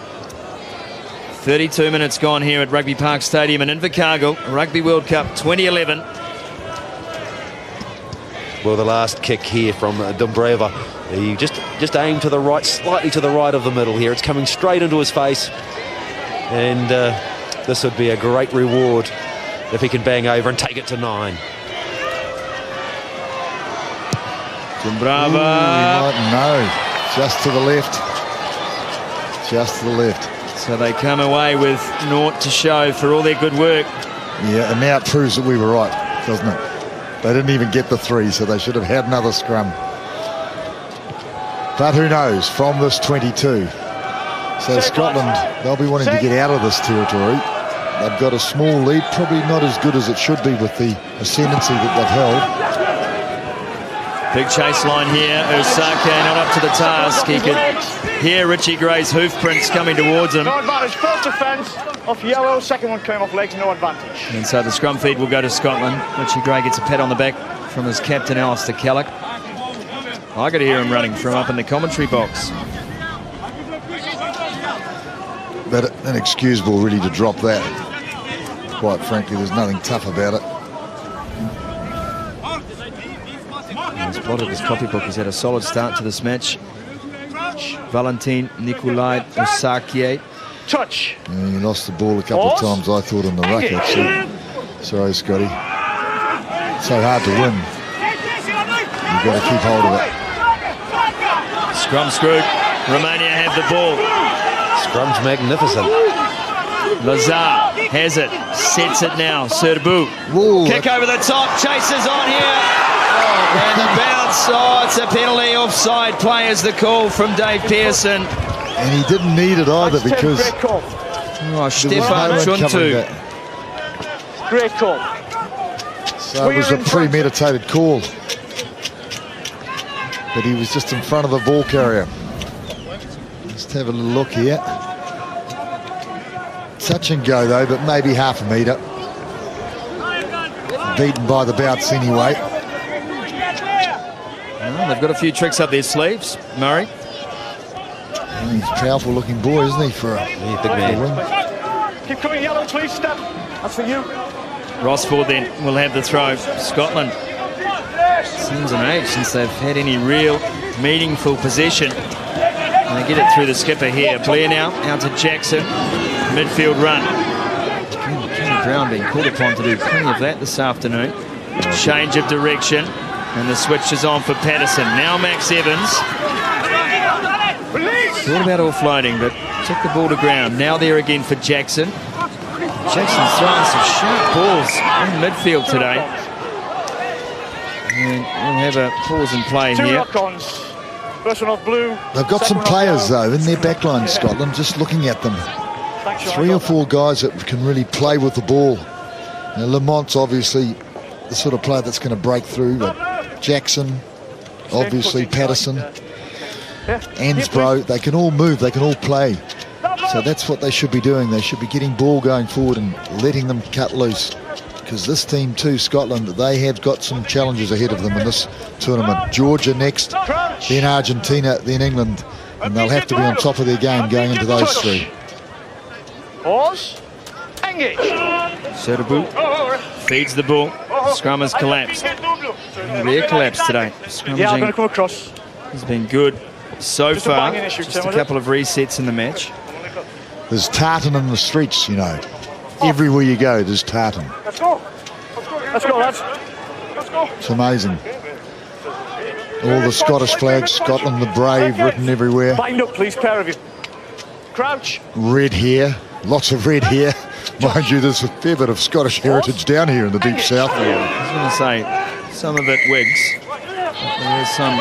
32 minutes gone here at Rugby Park Stadium in Invercargill, Rugby World Cup 2011. Well, the last kick here from Dumbreva. He just aimed to the right, slightly to the right of the middle here. It's coming straight into his face. And this would be a great reward if he can bang over and take it to 9. Dumbreva. No, just to the left. Just to the left. So they come away with naught to show for all their good work. Yeah, and now it proves that we were right, doesn't it? They didn't even get the 3, so they should have had another scrum. But who knows, from this 22. So Scotland, they'll be wanting to get out of this territory. They've got a small lead, probably not as good as it should be with the ascendancy that they've held. Big chase line here. Osaka not up to the task. He could hear Richie Gray's hoof prints coming towards him. No advantage. First offence off yellow. Second one came off legs. No advantage. And so the scrum feed will go to Scotland. Richie Gray gets a pat on the back from his captain, Alistair Kellock. I got to hear him running from up in the commentary box. But inexcusable, really, to drop that. Quite frankly, there's nothing tough about it. He's plotted his copybook. He's had a solid start to this match. Valentin Nikolai Osaka. Touch. Yeah, he lost the ball a couple of times, I thought, in the ruck, actually. Sorry, Scotty. So hard to win. You've got to keep hold of it. Scrum screwed. Romania have the ball. Scrum's magnificent. Lazar has it. Sets it now. Serbu. Kick over the top. Chases on here. And the bounce. Oh, it's a penalty. Offside play is the call from Dave Pearson. And he didn't need it either because... Stefan Chuntu. Great call. So it was a premeditated call. But he was just in front of the ball carrier. Just have a little look here. Touch and go though, but maybe half a metre. Beaten by the bounce anyway. Well, they've got a few tricks up their sleeves, Murray. Well, he's a powerful looking boy, isn't he, for a big man. Keep coming yellow, please, Steph. That's for you. Rossford then will have the throw. Scotland. Seems an age since they've had any real meaningful possession. And they get it through the skipper here. Blair now out to Jackson. Midfield run. Kenny Brown being called upon to do plenty of that this afternoon. Change of direction. And the switch is on for Patterson. Now Max Evans. Thought about offloading, but took the ball to ground. Now there again for Jackson. Jackson's throwing some sharp balls in midfield today. And we'll have a pause and play here. First one off blue. They've got some players, though, in their backline, Scotland, just looking at them. 3 or 4 guys that can really play with the ball. Now, Lamont's obviously the sort of player that's going to break through, but Jackson, obviously Patterson, Ansbro, they can all move, they can all play. So that's what they should be doing. They should be getting ball going forward and letting them cut loose. Because this team too, Scotland, they have got some challenges ahead of them in this tournament. Georgia next, then Argentina, then England. And they'll have to be on top of their game going into those 3. Pause. Engage. Serbu feeds the ball. Scrum has collapsed. Rear collapse today. Scrummaging I'm going to come across. Has been good so far. Just a couple of resets in the match. There's tartan in the streets, you know. Everywhere you go, there's tartan. Let's go. Let's go, lads. Let's go. It's amazing. All the Scottish flags, Scotland the Brave, written everywhere. Bind up, please, pair of you. Crouch. Red hair, lots of red hair. Mind you, there's a fair bit of Scottish heritage down here in the deep south. I was going to say, some of it wigs. There's some...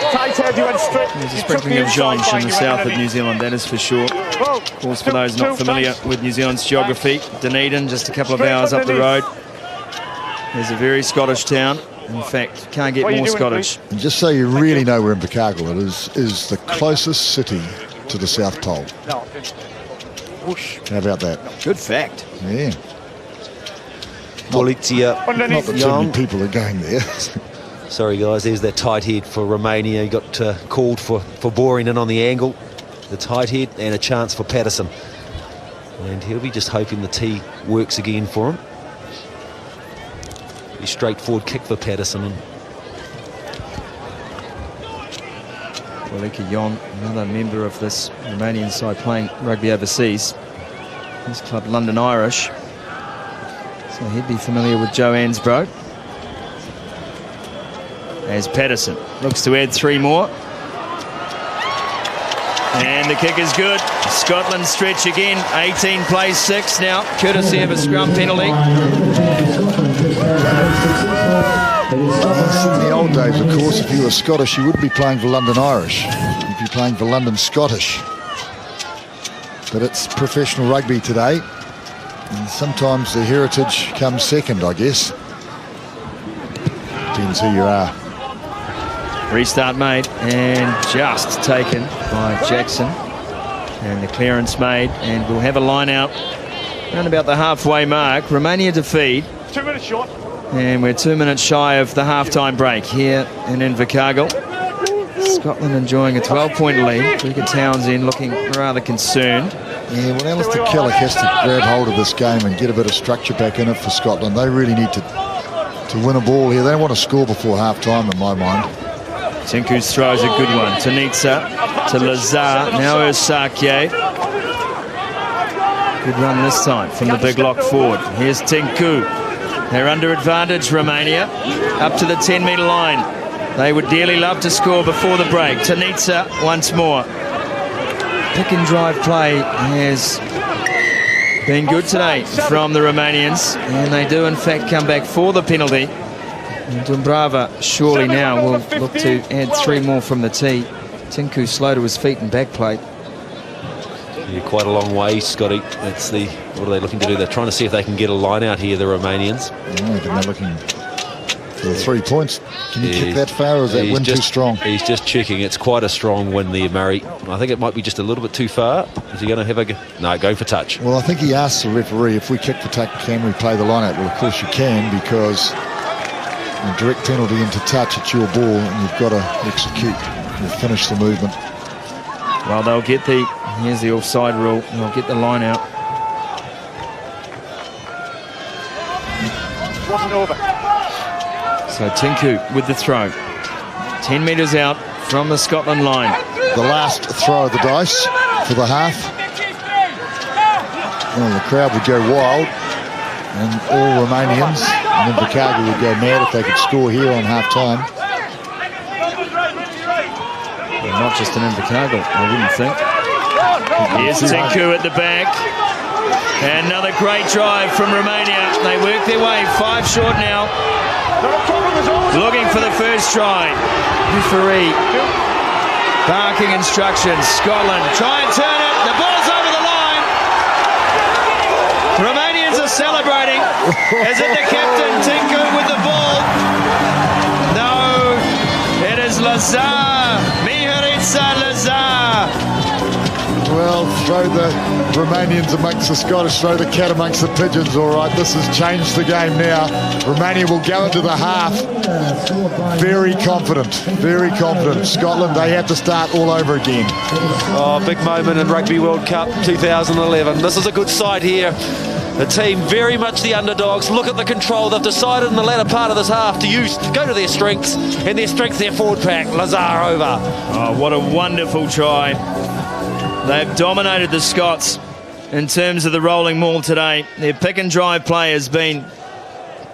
There's a sprinkling of Jonch in the south of New Zealand, that is for sure. Of course, for those not familiar with New Zealand's geography, Dunedin, just a couple of hours up the road, is a very Scottish town. In fact, can't get more Scottish. And just so you really know we're in Invercargill, it is the closest city to the South Pole. How about that? Good fact. Yeah. Well, not that too many people are going there. Sorry, guys, there's that tight head for Romania. He got called for boring in on the angle. The tight head and a chance for Patterson. And he'll be just hoping the tee works again for him. A straightforward kick for Patterson. Walika Jon, another member of this Romanian side playing rugby overseas. His club, London Irish. So he'd be familiar with Joe Ansbro. As Patterson looks to add 3 more. And the kick is good. Scotland stretch again. 18 plays 6 now, courtesy of a scrum penalty. In the old days, of course, if you were Scottish, you wouldn't be playing for London Irish. You'd be playing for London Scottish. But it's professional rugby today. And sometimes the heritage comes second, I guess. Depends who you are. Restart made and just taken by Jackson. And the clearance made, and we'll have a line out around about the halfway mark. Romania to feed. 2 minutes short. And we're 2 minutes shy of the half-time break here in Invercargill. Scotland enjoying a 12-point lead. Luca Townsend looking rather concerned. Yeah, well, Alistair Kellock has to grab hold of this game and get a bit of structure back in it for Scotland. They really need to win a ball here. They don't want to score before half-time, in my mind. Tinku's throw is a good one. Tanitsa to Lazar. Now Ursake. Good run this time from the big lock forward. Here's Tinku. They're under advantage, Romania. Up to the 10-metre line. They would dearly love to score before the break. Tanitsa once more. Pick and drive play has been good today from the Romanians. And they do, in fact, come back for the penalty. Dumbrava surely now will look to add 3 more from the tee. Tinku slow to his feet and back plate. Yeah, quite a long way, Scotty. That's the, what are they looking to do? They're trying to see if they can get a line out here, the Romanians. They're looking for the 3 points. Can you kick that far, or is that wind too strong? He's just checking. It's quite a strong wind there, Murray. I think it might be just a little bit too far. Is he going to have a go? No, going for touch. Well, I think he asked the referee, if we kick for touch, can we play the line out? Well, of course you can, because a direct penalty into touch, it's your ball, and you've got to execute. You'll finish the movement. Well, they'll get the, here's the offside rule, they'll get the line out. Wasn't over. So Tinku with the throw. 10 metres out from the Scotland line. The last throw of the dice for the half. Well, the crowd would go wild, and all Romanians and Invercargill would go mad if they could score here on half-time. Well, not just in Invercargill, I wouldn't think. Here's Tinku at the back. And another great drive from Romania. They work their way 5 short now. Looking for the first try. Referee barking instructions. Scotland try and turn it. The ball's over the line. Romanians are celebrating. Is it the captain, Tinku, with the ball? No, it is Lazar. Miharitsa Lazar. Well, throw the Romanians amongst the Scottish, throw the cat amongst the pigeons, all right. This has changed the game now. Romania will go into the half very confident, very confident. Scotland, they have to start all over again. Oh, big moment in Rugby World Cup 2011. This is a good side here. The team very much the underdogs. Look at the control. They've decided in the latter part of this half to go to their strengths, and their strength, their forward pack. Lazar over. Oh, what a wonderful try. They've dominated the Scots in terms of the rolling maul today. Their pick and drive play has been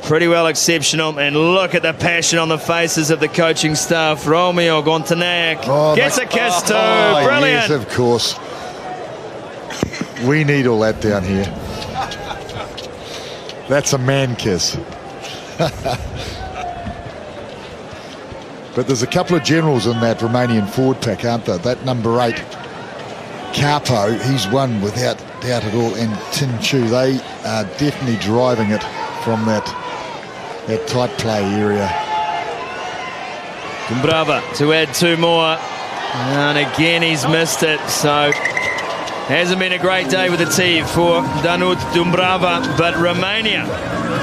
pretty well exceptional, and look at the passion on the faces of the coaching staff. Romeo Gontanek gets a kiss too. Brilliant. Yes, of course. We need all that down here. That's a man kiss. But there's a couple of generals in that Romanian forward pack, aren't there? That number 8, Capo, he's won without doubt at all, and Tinchu, they are definitely driving it from that tight play area. Dumbrava to add 2 more, and again he's missed it, so hasn't been a great day with the tee for Danut Dumbrava, but Romania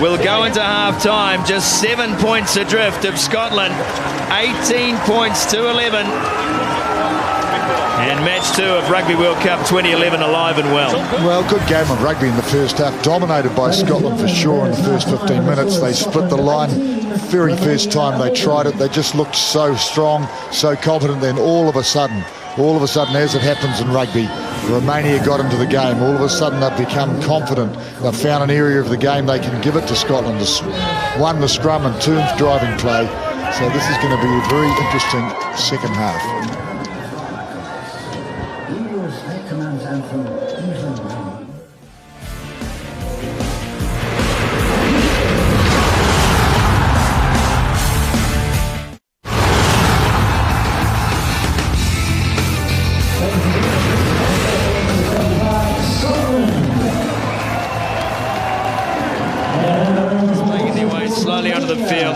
will go into half-time just 7 points adrift of Scotland, 18 points to 11. And match 2 of Rugby World Cup 2011 alive and well. Well, good game of rugby in the first half. Dominated by Scotland for sure in the first 15 minutes. They split the line very first time they tried it. They just looked so strong, so confident. Then all of a sudden, as it happens in rugby, Romania got into the game. All of a sudden they've become confident. They've found an area of the game they can give it to Scotland. Won the scrum and turns driving play. So this is going to be a very interesting second half.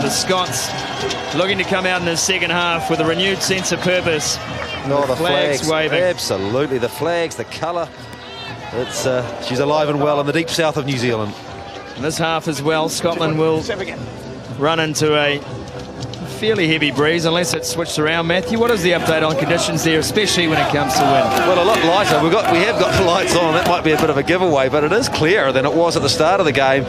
the Scots looking to come out in the second half with a renewed sense of purpose. No, the flags waving. Absolutely, the flags, the colour. It's she's alive and well in the deep south of New Zealand. And this half as well, Scotland will run into a fairly heavy breeze unless it's switched around. Matthew, what is the update on conditions there, especially when it comes to wind? Well, a lot lighter. We have got the lights on. That might be a bit of a giveaway, but it is clearer than it was at the start of the game.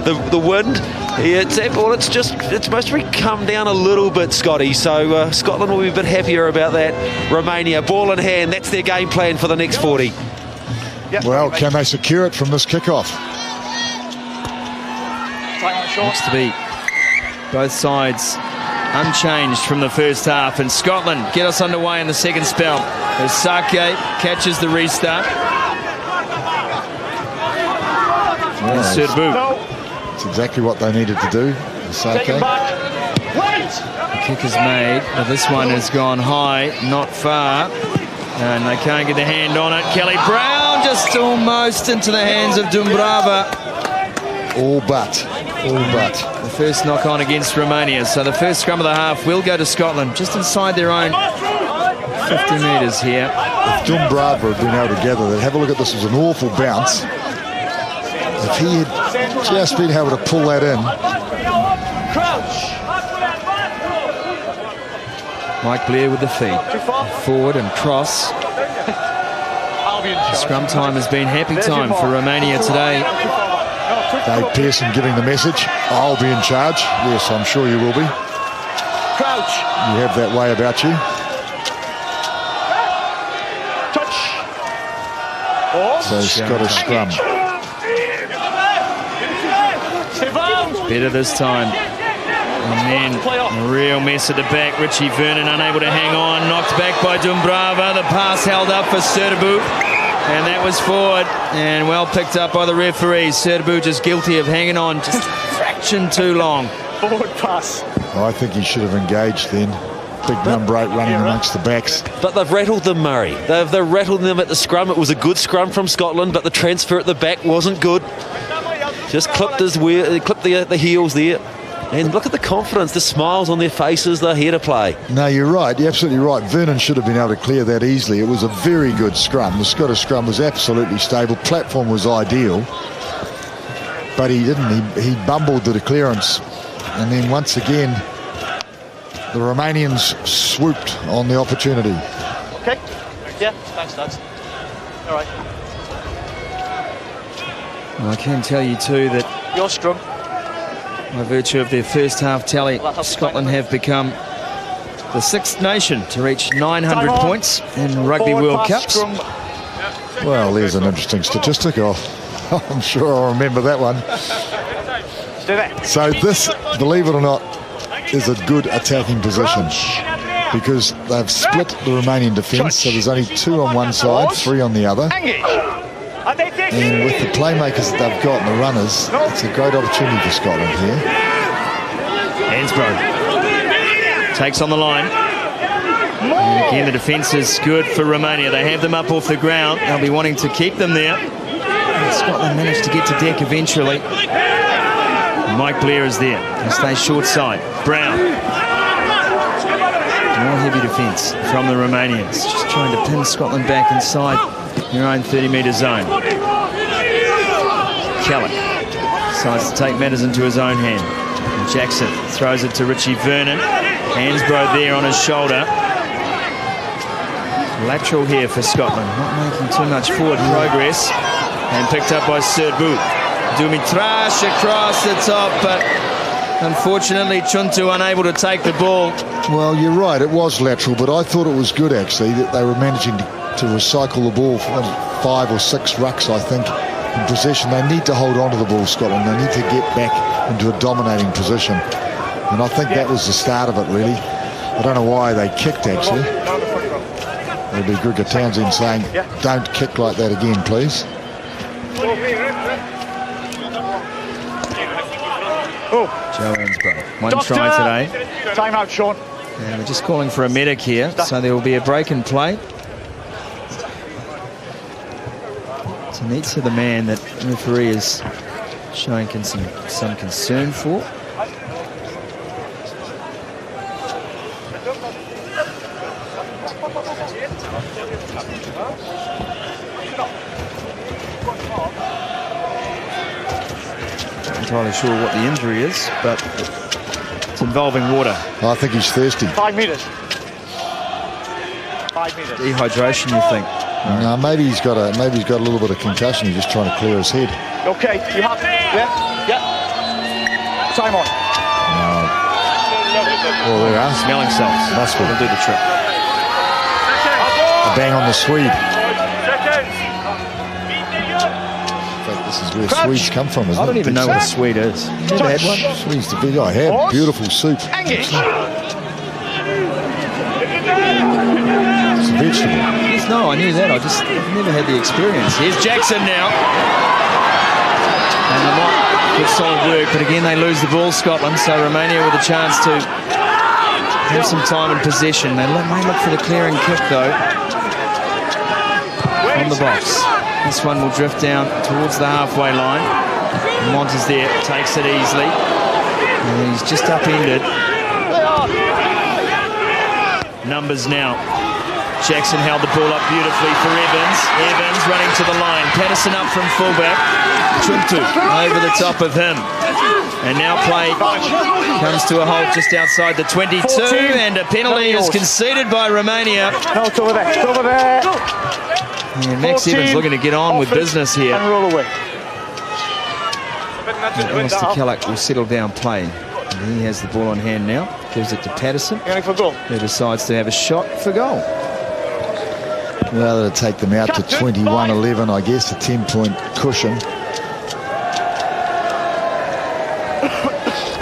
The wind, it's mostly come down a little bit, Scotty. So Scotland will be a bit happier about that. Romania, ball in hand. That's their game plan for the next 40. Well, can they secure it from this kickoff? Looks to be both sides unchanged from the first half, and Scotland get us underway in the second spell as Sake catches the restart. That's exactly what they needed to do. Sake. The kick is made, but this one has gone high, not far, and they can't get the hand on it. Kelly Brown just almost into the hands of Dumbrava. All but. The first knock on against Romania. So the first scrum of the half will go to Scotland, just inside their own 50 metres here. If Dumbrava had been able to gather that, have a look at this, it was an awful bounce. If he had just been able to pull that in. Mike Blair with the feed. Forward and cross. Scrum time has been happy time for Romania today. Dave Pearson giving the message, I'll be in charge. Yes, I'm sure you will be. You have that way about you. So Scottish scrum. Better this time. And then a real mess at the back. Richie Vernon unable to hang on. Knocked back by Dumbrava. The pass held up for Sertabu. And that was forward and well picked up by the referee. Sertabu just guilty of hanging on just a fraction too long. Forward pass. I think he should have engaged then. Big number 8 running amongst the backs. But they've rattled them, Murray. They've rattled them at the scrum. It was a good scrum from Scotland, but the transfer at the back wasn't good. Just clipped the heels there. And look at the confidence, the smiles on their faces. They're here to play. No, you're right. You're absolutely right. Vernon should have been able to clear that easily. It was a very good scrum. The Scottish scrum was absolutely stable. Platform was ideal. But he didn't. He bumbled the clearance. And then once again, the Romanians swooped on the opportunity. Okay. Yeah, thanks, lads. All right. Well, I can tell you too that your scrum, by virtue of their first half tally, Scotland have become the 6th nation to reach 900 points in Rugby World Cups. Well, there's an interesting statistic. I'm sure I'll remember that one. So this, believe it or not, is a good attacking position because they've split the Romanian defence, so there's only 2 on one side, 3 on the other. And with the playmakers that they've got and the runners, it's a great opportunity for Scotland here. Hansbrough takes on the line. And again, the defence is good for Romania. They have them up off the ground. They'll be wanting to keep them there. And Scotland managed to get to deck eventually. Mike Blair is there. He stays short side. Brown. More heavy defence from the Romanians. Just trying to pin Scotland back inside their own 30-metre zone. Kelly decides to take matters into his own hand. And Jackson throws it to Richie Vernon. Hansbrough there on his shoulder. Lateral here for Scotland. Not making too much forward progress. And picked up by Sertabu. Dumitrash across the top, but unfortunately Chuntu unable to take the ball. Well, you're right, it was lateral, but I thought it was good actually that they were managing to recycle the ball for 5 or 6 rucks, I think, in possession. They need to hold on to the ball, Scotland. They need to get back into a dominating position. And I think that was the start of it, really. I don't know why they kicked, actually. There'll be Grigor Townsend saying, don't kick like that again, please. Joe Hansbrough. One try today. Time out, Sean. And we're just calling for a medic here, so there will be a break in play. Tanitsa, the man that the referee is showing some concern for. Not entirely sure what the injury is, but it's involving water. I think he's thirsty. 5 metres. 5 metres. Dehydration, you think? No, maybe he's got a little bit of concussion. He's just trying to clear his head. Okay, you have yeah. Time on. No. Well, there are. Smelling salts. Must be. Will do the trick. A bang on the Swede. In fact, this is where Swedes come from, isn't it? I don't even know what a Swede is. Never had one. Swedes the big. I have. Beautiful soup. English. It's a vegetable. Yes, no, I knew that. I've never had the experience. Here's Jackson now. And they might get solid work, but again they lose the ball, Scotland, so Romania with a chance to have some time in possession. They may look for the clearing kick, though, from the box. This one will drift down towards the halfway line. Mont is there, takes it easily. And he's just upended. Numbers now. Jackson held the ball up beautifully for Evans. Evans running to the line. Patterson up from fullback. Chuntu over the top of him. And now play comes to a halt just outside the 22. 14. And a penalty is conceded by Romania. No, it's over there. It's over there. And Max Evans looking to get on with business here. And roll away. Alistair Kellogg will settle down play. And he has the ball on hand now. Gives it to Patterson, who decides to have a shot for goal. Well, it'll take them out to 21-11, I guess, a 10-point cushion.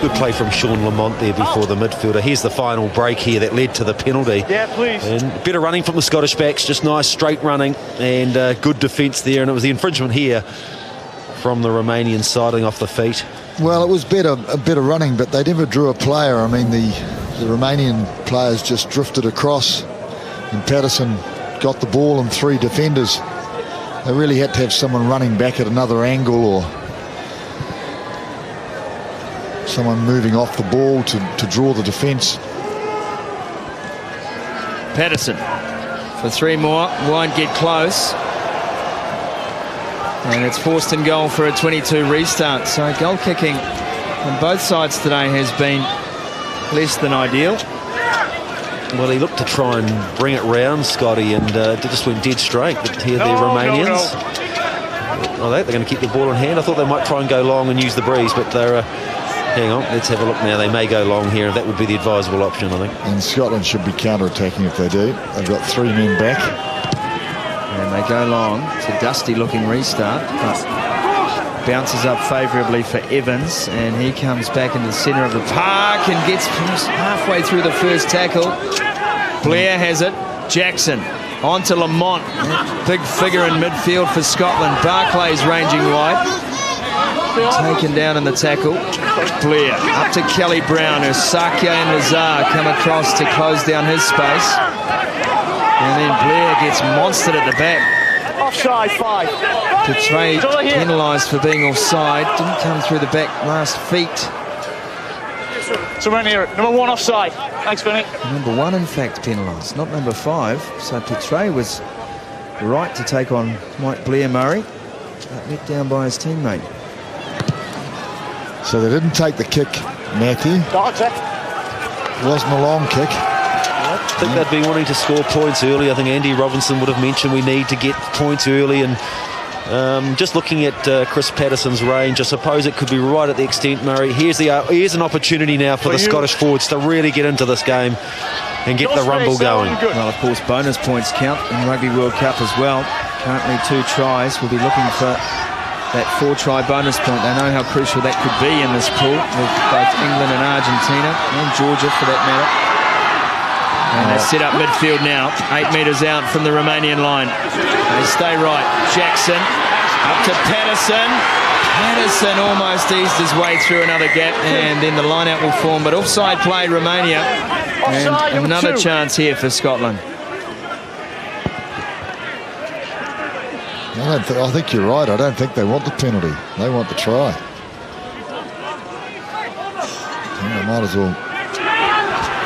Good play from Sean Lamont there before the midfielder. Here's the final break here that led to the penalty. Yeah, please. And better running from the Scottish backs, just nice straight running and good defence there. And it was the infringement here from the Romanian sidling off the feet. Well, it was a better running, but they never drew a player. I mean, the Romanian players just drifted across, and Patterson got the ball and 3 defenders. They really had to have someone running back at another angle or someone moving off the ball to draw the defence. Patterson for 3 more, won't get close. And it's forced in goal for a 22 restart. So goal kicking on both sides today has been less than ideal. Well, he looked to try and bring it round, Scotty, and just went dead straight. But here the Romanians. No. They're going to keep the ball in hand. I thought they might try and go long and use the breeze, but they're... hang on, let's have a look now. They may go long here, and that would be the advisable option, I think. And Scotland should be counter-attacking if they do. They've got 3 men back. And they go long. It's a dusty-looking restart, but bounces up favourably for Evans, and he comes back into the centre of the park and gets halfway through the first tackle. Blair has it. Jackson on to Lamont. Big figure in midfield for Scotland. Barclay's ranging wide. Taken down in the tackle. Blair up to Kelly Brown, as Sakya and Lazar come across to close down his space. And then Blair gets monstered at the back. Offside 5. Petray penalised for being offside. Didn't come through the back last feet. So we're in here. Number 1 offside. Thanks, Vinny. Number 1, in fact, penalised, not number 5. So Petray was right to take on Mike Blair Murray, but let down by his teammate. So they didn't take the kick, Matthew. It wasn't a long kick. I think they'd be wanting to score points early. I think Andy Robinson would have mentioned we need to get points early, and just looking at Chris Patterson's range, I suppose it could be right at the extent, Murray. Here's an opportunity now for the Scottish forwards to really get into this game and get the rumble going. Well, of course, bonus points count in Rugby World Cup as well. Currently 2 tries. We'll be looking for that 4-try bonus point. They know how crucial that could be in this pool with both England and Argentina, and Georgia for that matter. And they set up midfield now, 8 metres out from the Romanian line. They stay right. Jackson up to Patterson. Patterson almost eased his way through another gap, and then the line-out will form. But offside play, Romania. And another chance here for Scotland. I think you're right. I don't think they want the penalty. They want the try. They might as well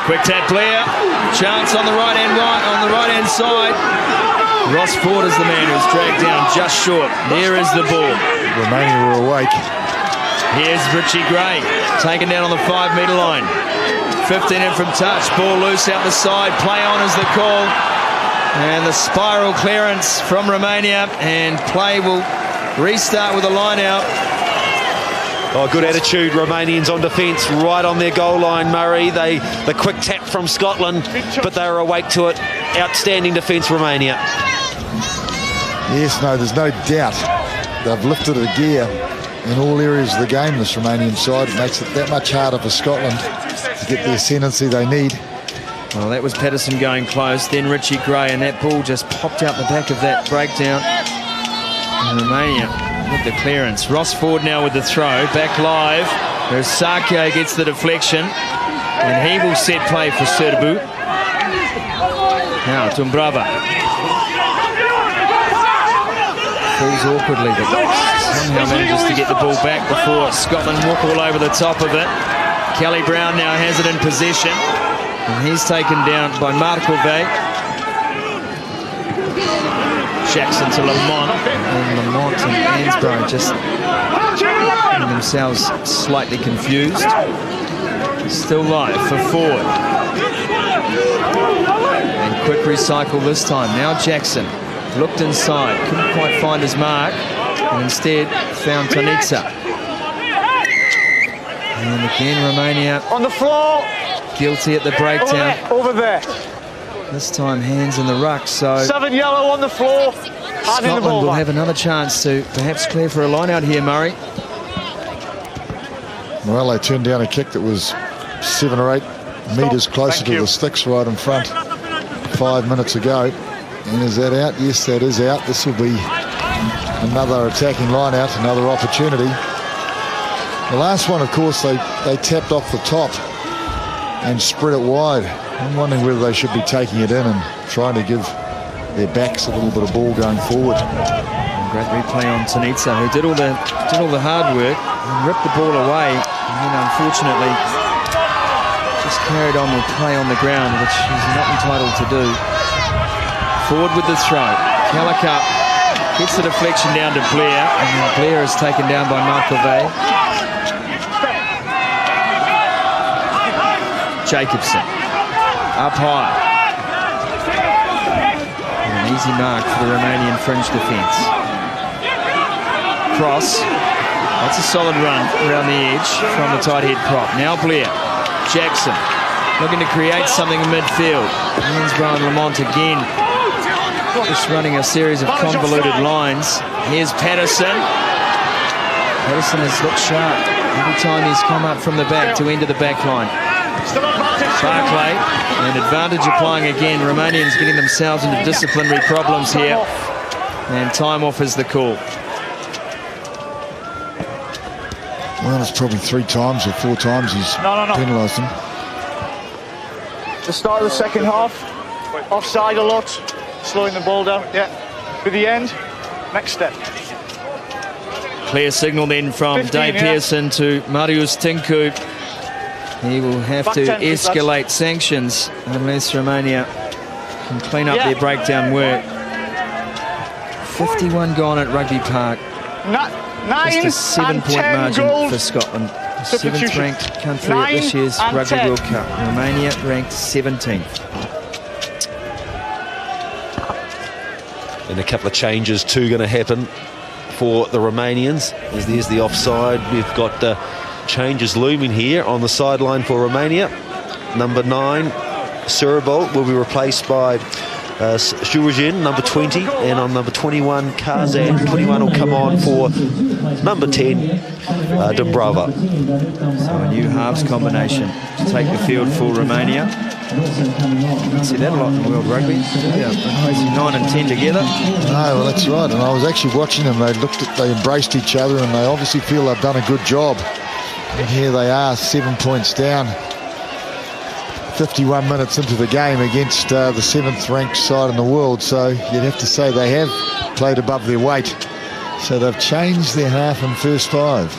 Quick tap, Blair. Chance on the right-hand side. Ross Ford is the man who's dragged down just short. There is the ball. Romania were awake. Here's Richie Gray, taken down on the 5-metre line. 15 in from touch. Ball loose out the side. Play on is the call. And the spiral clearance from Romania. And play will restart with a line out. Oh, good attitude, Romanians on defence, right on their goal line, Murray. The quick tap from Scotland, but they were awake to it. Outstanding defence, Romania. Yes, no, there's no doubt they've lifted a gear in all areas of the game, this Romanian side. It makes it that much harder for Scotland to get the ascendancy they need. Well, that was Patterson going close, then Richie Gray, and that ball just popped out the back of that breakdown. And Romania with the clearance. Ross Ford now with the throw, back live. There's Sarkio, gets the deflection, and he will set play for Serbu. Now Dumbrava. Falls awkwardly, but somehow manages to get the ball back before Scotland walk all over the top of it. Kelly Brown now has it in possession, and he's taken down by Markove. Jackson to Lamont, and Lamont and Ansbro just getting themselves slightly confused. Still live for Ford. And quick recycle this time. Now Jackson looked inside, couldn't quite find his mark, and instead found Tonitsa. And again Romania on the floor, guilty at the breakdown. Over there. This time hands in the ruck, so 7 yellow on the floor. Scotland will have another chance to perhaps clear for a line out here, Murray. Well, they turned down a kick that was 7 or 8 metres closer to the sticks right in front 5 minutes ago. And is that out? Yes, that is out. This will be another attacking line out, another opportunity. The last one, of course, they tapped off the top and spread it wide. I'm wondering whether they should be taking it in and trying to give their backs a little bit of ball going forward. Great replay on Tonitsa, who did all the hard work and ripped the ball away, and then unfortunately just carried on with play on the ground, which he's not entitled to do. Forward with the throw. Calicup gets the deflection down to Blair, and then Blair is taken down by Markove. Jacobson up high. And an easy mark for the Romanian fringe defence. Cross. That's a solid run around the edge from the tight head prop. Now Blair. Jackson looking to create something in midfield. Hansbrough and Lamont again just running a series of convoluted lines. Here's Patterson. Patterson has looked sharp every time he's come up from the back to enter the back line. Barclay, and advantage applying again. Romanians getting themselves into disciplinary problems here. And time off is the call. Well, it's probably 3 times or 4 times he's penalised them. The start of the second half, offside a lot, slowing the ball down. Yeah, for the end, next step. Clear signal then from 15, Dave Pearson to Marius Tinku. He will have to escalate sanctions unless Romania can clean up their breakdown work. 51 gone at Rugby Park. Just a 7-point margin for Scotland. 7th ranked country at this year's Rugby World Cup. Romania ranked 17th. And a couple of changes too going to happen for the Romanians. There's the offside. We've got changes looming here on the sideline for Romania. Number 9, Surabol, will be replaced by Shurajin, number 20, and on number 21, Kazan. 21 will come on for number 10, Dumbrava. So a new halves combination to take the field for Romania. You see that a lot in World Rugby. Yeah, 9 and 10 together. No, well, that's right. And I was actually watching them. They embraced each other, and they obviously feel they've done a good job. And here they are, 7 points down. 51 minutes into the game against the 7th ranked side in the world, so you'd have to say they have played above their weight. So they've changed their half and first 5.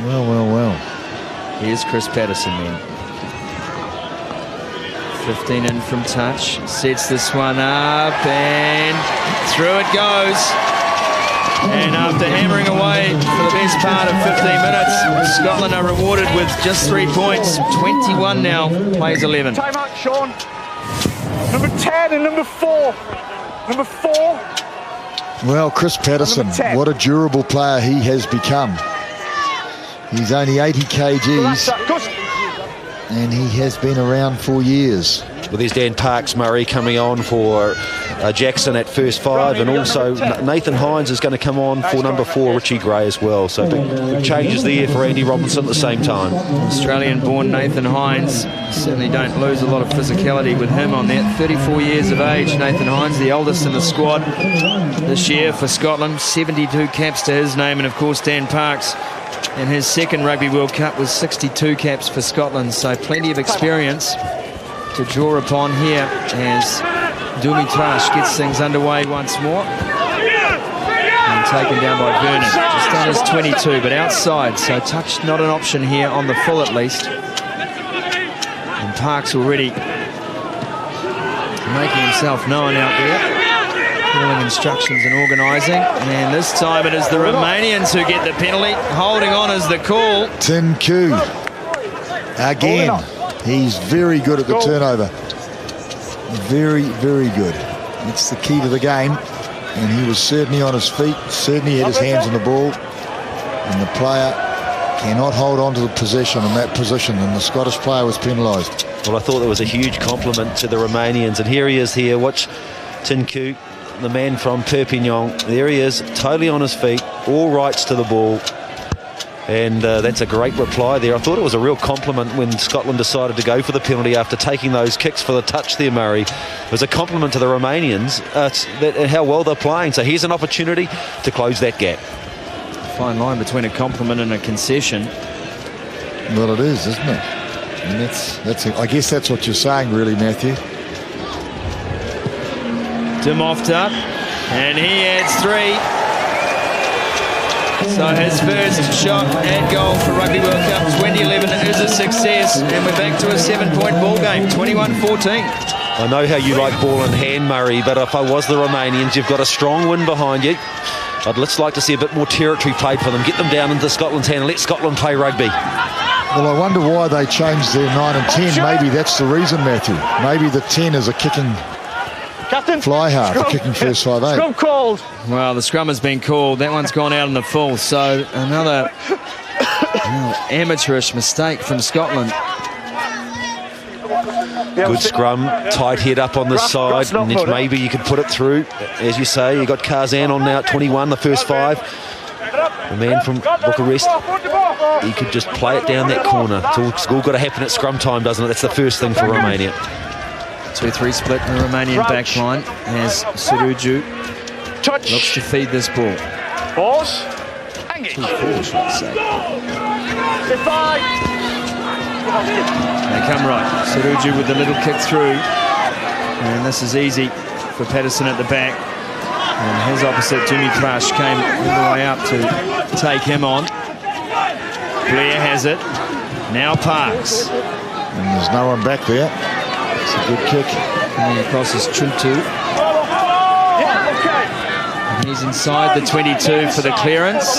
Well. Here's Chris Patterson then. 15 in from touch. Sets this one up and through it goes. And after hammering away for the best part of 15 minutes, Scotland are rewarded with just 3 points. 21 now, plays 11. Time out, Sean. Number 10 and number 4. Number 4. Well, Chris Patterson, what a durable player he has become. He's only 80 kgs, and he has been around for years. Well, there's Dan Parks Murray coming on for Jackson at first 5, and also Nathan Hines is going to come on for number 4, Richie Gray as well. So big changes there for Andy Robinson at the same time. Australian-born Nathan Hines. Certainly don't lose a lot of physicality with him on that. 34 years of age, Nathan Hines, the oldest in the squad this year for Scotland. 72 caps to his name, and of course Dan Parks in his second Rugby World Cup was 62 caps for Scotland. So plenty of experience to draw upon here as Dumitrash gets things underway once more. And taken down by Vernon. Just on his 22, but outside, so touch not an option here on the full at least. And Parks already making himself known out there, giving instructions and organising. And this time it is the Romanians who get the penalty. Holding on is the call. Tin Koo again. He's very good at the turnover. Very, very good. It's the key to the game. And he was certainly on his feet, certainly had his hands on the ball. And the player cannot hold on to the possession in that position. And the Scottish player was penalised. Well, I thought there was a huge compliment to the Romanians. And here he is here. Watch Tin Koo, the man from Perpignan. There he is, totally on his feet, all rights to the ball. And that's a great reply there. I thought it was a real compliment when Scotland decided to go for the penalty after taking those kicks for the touch there, Murray. It was a compliment to the Romanians how well they're playing. So here's an opportunity to close that gap. Fine line between a compliment and a concession. Well, it is, isn't it? And I guess that's what you're saying, really, Matthew. Dimofta up, and he adds 3. So his first shot and goal for Rugby World Cup 2011 is a success, and we're back to a 7-point ball game, 21-14. I know how you like ball in hand, Murray, but if I was the Romanians, you've got a strong win behind you. I'd just like to see a bit more territory played for them. Get them down into Scotland's hand and let Scotland play rugby. Well, I wonder why they changed their 9 and 10. Maybe that's the reason, Matthew. Maybe the 10 is a kicking Captain, fly half, scrum, a kicking first 5-8. Scrum called. Well, the scrum has been called. That one's gone out in the full. So another amateurish mistake from Scotland. Good scrum, tight head up on the side, and maybe you could put it through. As you say, you got Karzan on now at 21, the first 5. The man from Bucharest, he could just play it down that corner. It's all got to happen at scrum time, doesn't it? That's the first thing for Romania. 2-3 split in the Romanian backline as Suruju looks to feed this ball. Pause. 2-4, should I say. They come right. Suruju with the little kick through. And this is easy for Patterson at the back. And his opposite, Dumitrash, came all the way up to take him on. Blair has it. Now Parks. And there's no one back there. It's a good kick. Coming across is Chuntu. And he's inside the 22 for the clearance.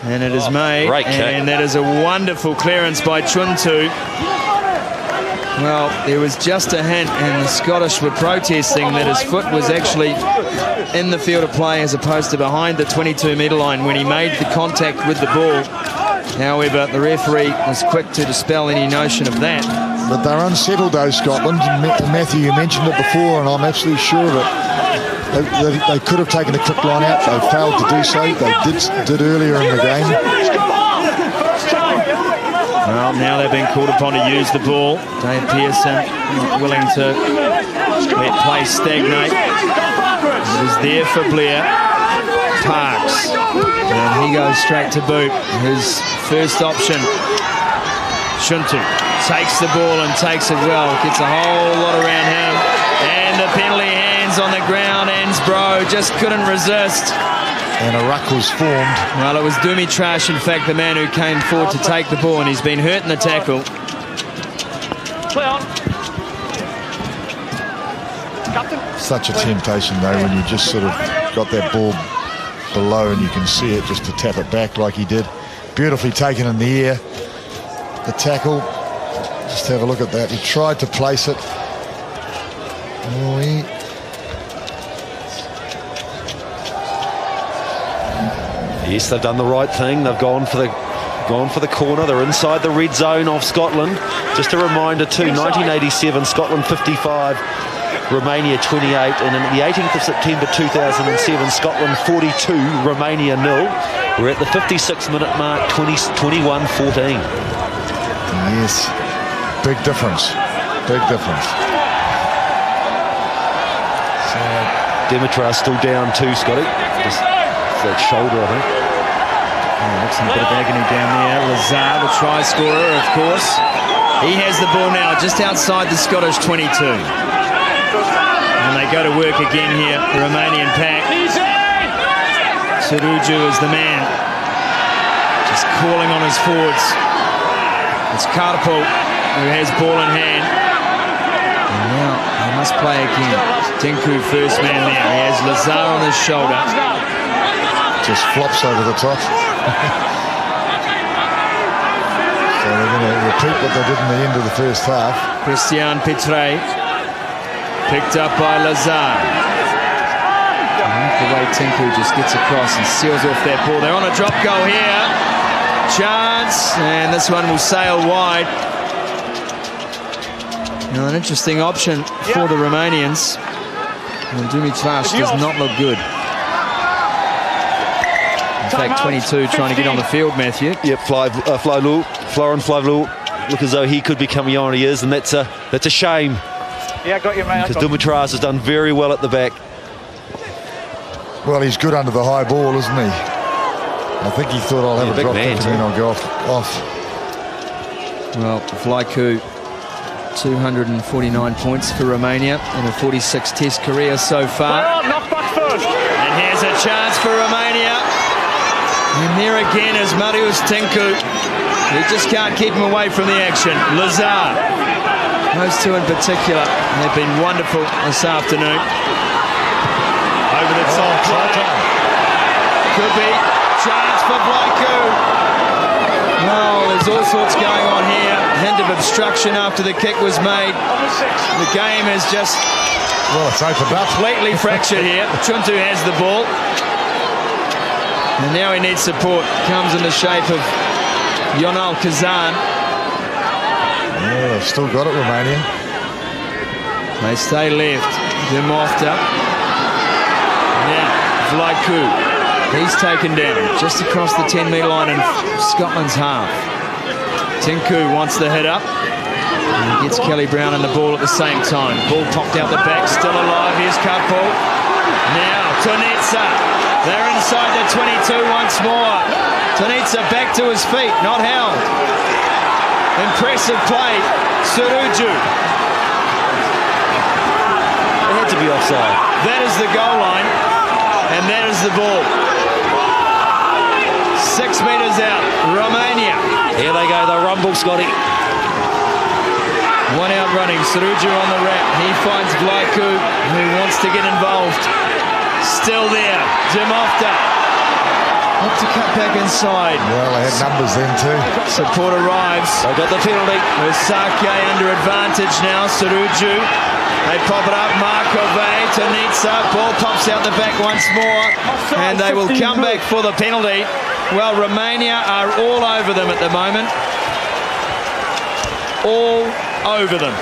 And it is made. And that is a wonderful clearance by Chuntu. Well, there was just a hint, and the Scottish were protesting that his foot was actually in the field of play as opposed to behind the 22-metre line when he made the contact with the ball. However, the referee was quick to dispel any notion of that. But they're unsettled, though, Scotland. Matthew, you mentioned it before, and I'm absolutely sure of it. They could have taken a quick line out. They failed to do so. They did earlier in the game. Well, now they've been called upon to use the ball. Dave Pearson not willing to let play stagnate. It is there for Blair. Parks. And he goes straight to boot. His first option. Shuntu takes the ball and takes it well. Gets a whole lot around him. And the penalty hands on the ground. Ensbro just couldn't resist. And a ruck was formed. Well, it was Dumitrash, in fact, the man who came forward to take the ball, and he's been hurt in the tackle. Such a temptation, though, when you just sort of got that ball below and you can see it, just to tap it back like he did. Beautifully taken in the air. The tackle, just have a look at that. He tried to place it. Oh, Yes, they've done the right thing. They've gone for the corner. They're inside the red zone of Scotland. Just a reminder too, 1987, Scotland 55, Romania 28, and on the 18th of September 2007, Scotland 42, Romania 0. We're at the 56-minute mark, 21-14. Yes, big difference. Big difference. So Dimitrov still down too, Scotty. Just that shoulder, I think. Looks in a bit of agony down there. Lazar, the try scorer, of course. He has the ball now just outside the Scottish 22. And they go to work again here, the Romanian pack. Suruju is the man. Just calling on his forwards. It's Karpo who has ball in hand. And now he must play again. Tinku first man there. He has Lazar on his shoulder. Just flops over the top. So they're going to repeat what they did in the end of the first half. Christian Petre picked up by Lazar. The way Tinku just gets across and seals off that ball. They're on a drop goal here. Chance, and this one will sail wide. Now an interesting option for the Romanians. And Dumitrash does not look good. In fact, 22 trying to get on the field, Matthew. Yep, Florent Flavlu look as though he could be coming on. He is, and that's a shame. Yeah, got you, mate. Because Dumitras has done very well at the back. Well, he's good under the high ball, isn't he? I think he thought I'll have a drop kick and then I'll go off. Well, Vlaicu, 249 points for Romania in a 46 test career so far. Knock back first. And here's a chance for Romania. And there again is Marius Tinku. He just can't keep him away from the action. Lazar. Those two in particular have been wonderful this afternoon. Over the top play. Could be. Chance for Vlaicu. Well, there's all sorts going on here. Hint of obstruction after the kick was made. The game is just it's opened up. Completely fractured here. Chuntu has the ball. And now he needs support. Comes in the shape of Yonal Kazan. Yeah, they've still got it, Romania. They stay left. Demofta. Now, Vlaicu. He's taken down just across the 10-metre line in Scotland's half. Tinku wants the hit up. And he gets Kelly Brown and the ball at the same time. Ball popped out the back, still alive. Here's Karpo. Now, Tonitsa. They're inside the 22 once more. Tonitsa back to his feet, not held. Impressive play. Suruju. It had to be offside. That is the goal line. And that is the ball. 6 metres out. Romania. Here they go, the rumble, Scotty. One out running. Suruju on the wrap. He finds Vlaicu, who wants to get involved. Still there. Demofta. Up to cut back inside. Well, they had numbers then too. Support arrives. They got the penalty. With Sake under advantage now. Suruju. They pop it up. Markove. Tonitsa. Ball pops out the back once more. And they will come back for the penalty. Well, Romania are all over them at the moment. All over them.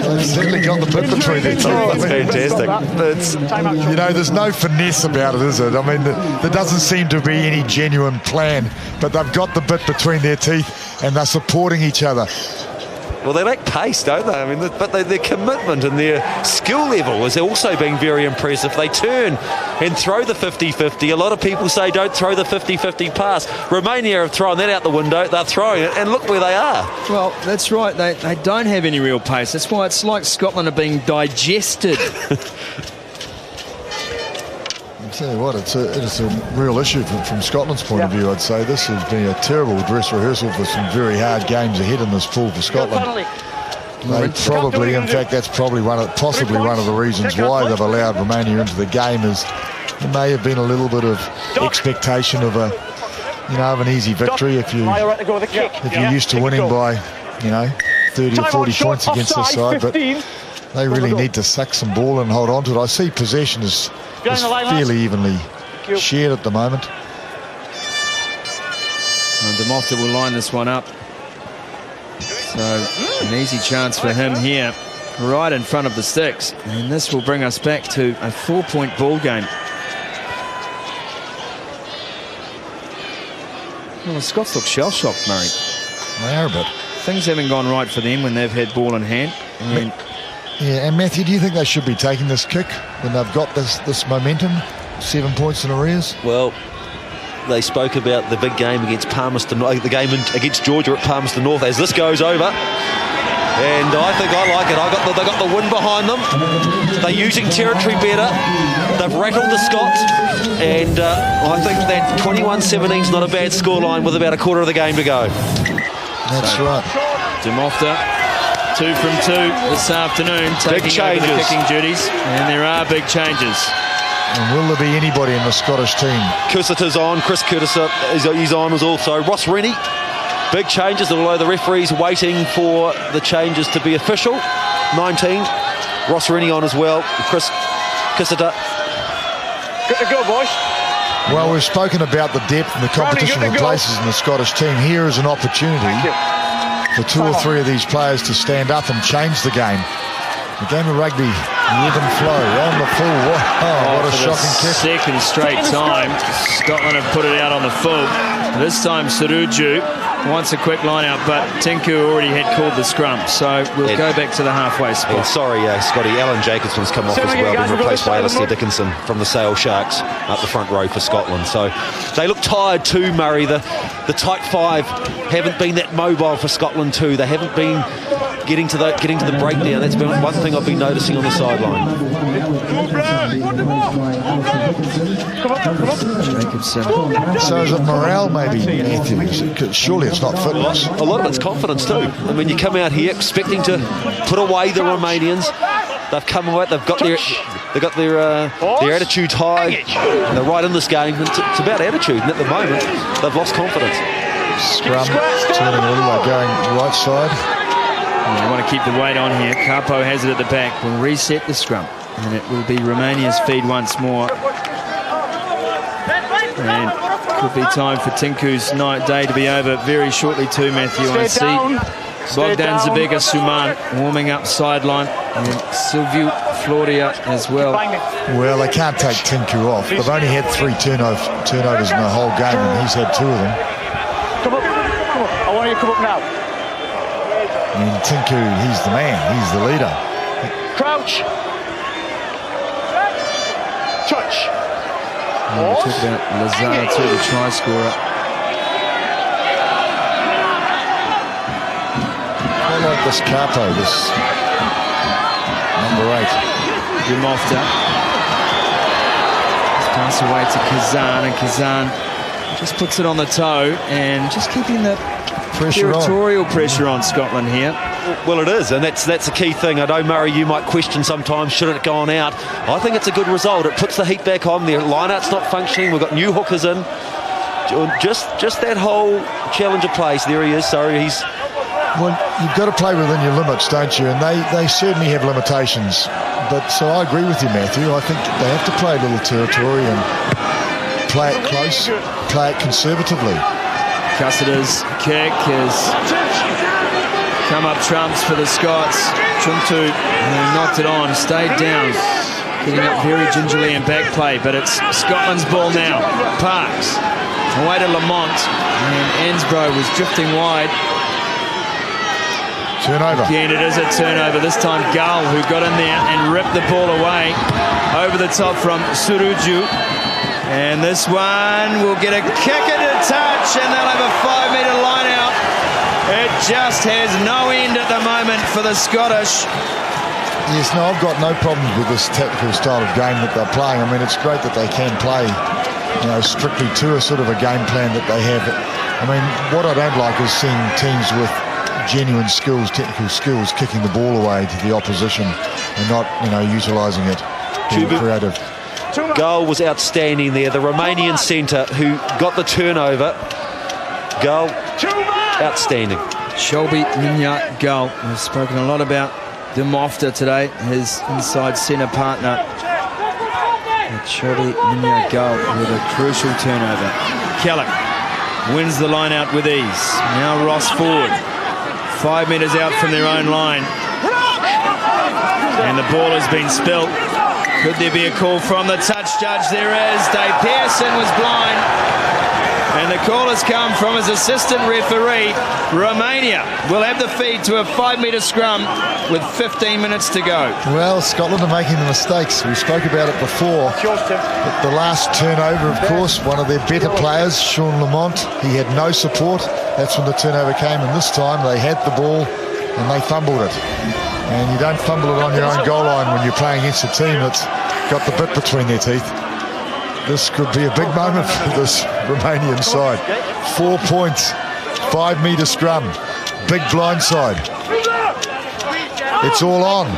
They've certainly got the bit between their teeth. That's fantastic. You know, there's no finesse about it, is it? I mean, there doesn't seem to be any genuine plan, but they've got the bit between their teeth and they're supporting each other. Well, they lack pace, don't they? I mean, but their commitment and their skill level has also been very impressive. They turn and throw the 50-50. A lot of people say don't throw the 50-50 pass. Romania have thrown that out the window. They're throwing it, and look where they are. Well, that's right. They don't have any real pace. That's why it's like Scotland are being digested. I'll tell you what, it's a real issue from Scotland's point of view, I'd say. This has been a terrible dress rehearsal for some very hard games ahead in this pool for Scotland. They probably, in fact, that's probably possibly one of the reasons why they've allowed Romania into the game, is there may have been a little bit of expectation of of an easy victory if you're used to winning by 30 or 40 points against this side, but they really need to suck some ball and hold on to it. I see possession is fairly evenly shared at the moment. And Demofta will line this one up. So an easy chance for him here, right in front of the sticks. And this will bring us back to a 4-point ball game. Well, the Scots look shell-shocked, Murray. They are a bit. Things haven't gone right for them when they've had ball in hand. And Matthew, do you think they should be taking this kick when they've got this momentum? 7 points in arrears? Well, they spoke about the big game against Palmerston, the game against Georgia at Palmerston North. As this goes over, and I think I like it. They got the win behind them. They're using territory better. They've rattled the Scots, and I think that 21-17 is not a bad scoreline with about a quarter of the game to go. That's right. Demofta, 2 from 2 this afternoon, taking over the kicking duties, and there are big changes. And will there be anybody in the Scottish team? Cursiter's on. Chris Curtiser is on as also. Ross Rennie. Big changes, although the referee's waiting for the changes to be official. 19. Ross Rennie on as well. Chris Cursiter. Good to go, boys. Well, we've spoken about the depth and the competition for places in the Scottish team. Here is an opportunity for 2 or 3 of these players to stand up and change the game. The game of rugby, ebb and flow, on the full. What a shocking kick. Second straight time, Scotland have put it out on the full. This time, Suruju wants a quick line out, but Tinku already had called the scrum, so we'll go back to the halfway spot. Sorry, Scotty. Alan Jacobson's come off as well, been replaced by Alistair Dickinson from the Sale Sharks up the front row for Scotland. So they look tired too, Murray. The tight 5 haven't been that mobile for Scotland too. They haven't been getting to the breakdown. That's been one thing I've been noticing on the sideline. Jacobson. So is it morale maybe, Matthew? Surely it's not fitness. A lot of it's confidence too. I mean, you come out here expecting to put away the Romanians. They've come away. They've got their attitude high. And they're right in this game. It's about attitude, and at the moment they've lost confidence. Scrum turning a little, going right side. We want to keep the weight on here. Capo has it at the back. We'll reset the scrum, and it will be Romania's feed once more. And could be time for Tinku's day to be over very shortly too, Matthew. I see Bogdan Zabega Suman warming up sideline, and Silviu Floria as well. Well, they can't take Tinku off. They've only had 3 turnovers in the whole game, and he's had 2 of them. Come up. I want you to come up now. I mean, Tinku, he's the man. He's the leader. Crouch. Touch. We talked about Lazar too, the try scorer. I like this Capo, this number 8. Demofta. Pass away to Kazan, and Kazan just puts it on the toe and just keeping the territorial pressure on Scotland here. Well, it is, and that's the key thing. I know, Murray, you might question sometimes, should it have gone out? I think it's a good result. It puts the heat back on. Their line-out's not functioning. We've got new hookers in. Just that whole challenger place. There he is. Sorry, he's... Well, you've got to play within your limits, don't you? And they certainly have limitations. But so I agree with you, Matthew. I think they have to play a little territory and play it close, play it conservatively. Cussiter's kick has come up trumps for the Scots. Chuntu knocked it on, stayed down, getting up very gingerly in back play, but it's Scotland's ball now. Parks away to Lamont, and Ansbro was drifting wide. Turnover. Again, it is a turnover. This time Gull, who got in there and ripped the ball away over the top from Suruju. And this one will get a kick and a touch, and they'll have a 5-metre line out. It just has no end at the moment for the Scottish. Yes, no, I've got no problems with this tactical style of game that they're playing. I mean, it's great that they can play, strictly to a sort of a game plan that they have. I mean, what I don't like is seeing teams with genuine skills, technical skills, kicking the ball away to the opposition and not, utilising it, being creative. Goal was outstanding there. The Romanian centre who got the turnover. Goal, outstanding. Shelby Minya Gull. We've spoken a lot about Dimofta today, his inside centre partner. But Shelby Minya Gull with a crucial turnover. Kellett wins the line out with ease. Now Ross forward. 5 metres out from their own line. And the ball has been spilt. Could there be a call from the touch judge? There is. Dave Pearson was blind. And the call has come from his assistant referee. Romania will have the feed to a 5-metre scrum with 15 minutes to go. Well, Scotland are making the mistakes. We spoke about it before. But the last turnover, of course, one of their better players, Sean Lamont, he had no support. That's when the turnover came. And this time they had the ball and they fumbled it. And you don't fumble it on your own goal line when you're playing against a team that's got the bit between their teeth. This could be a big moment for this Romanian side. 4 points, 5-metre scrum, big blind side. It's all on.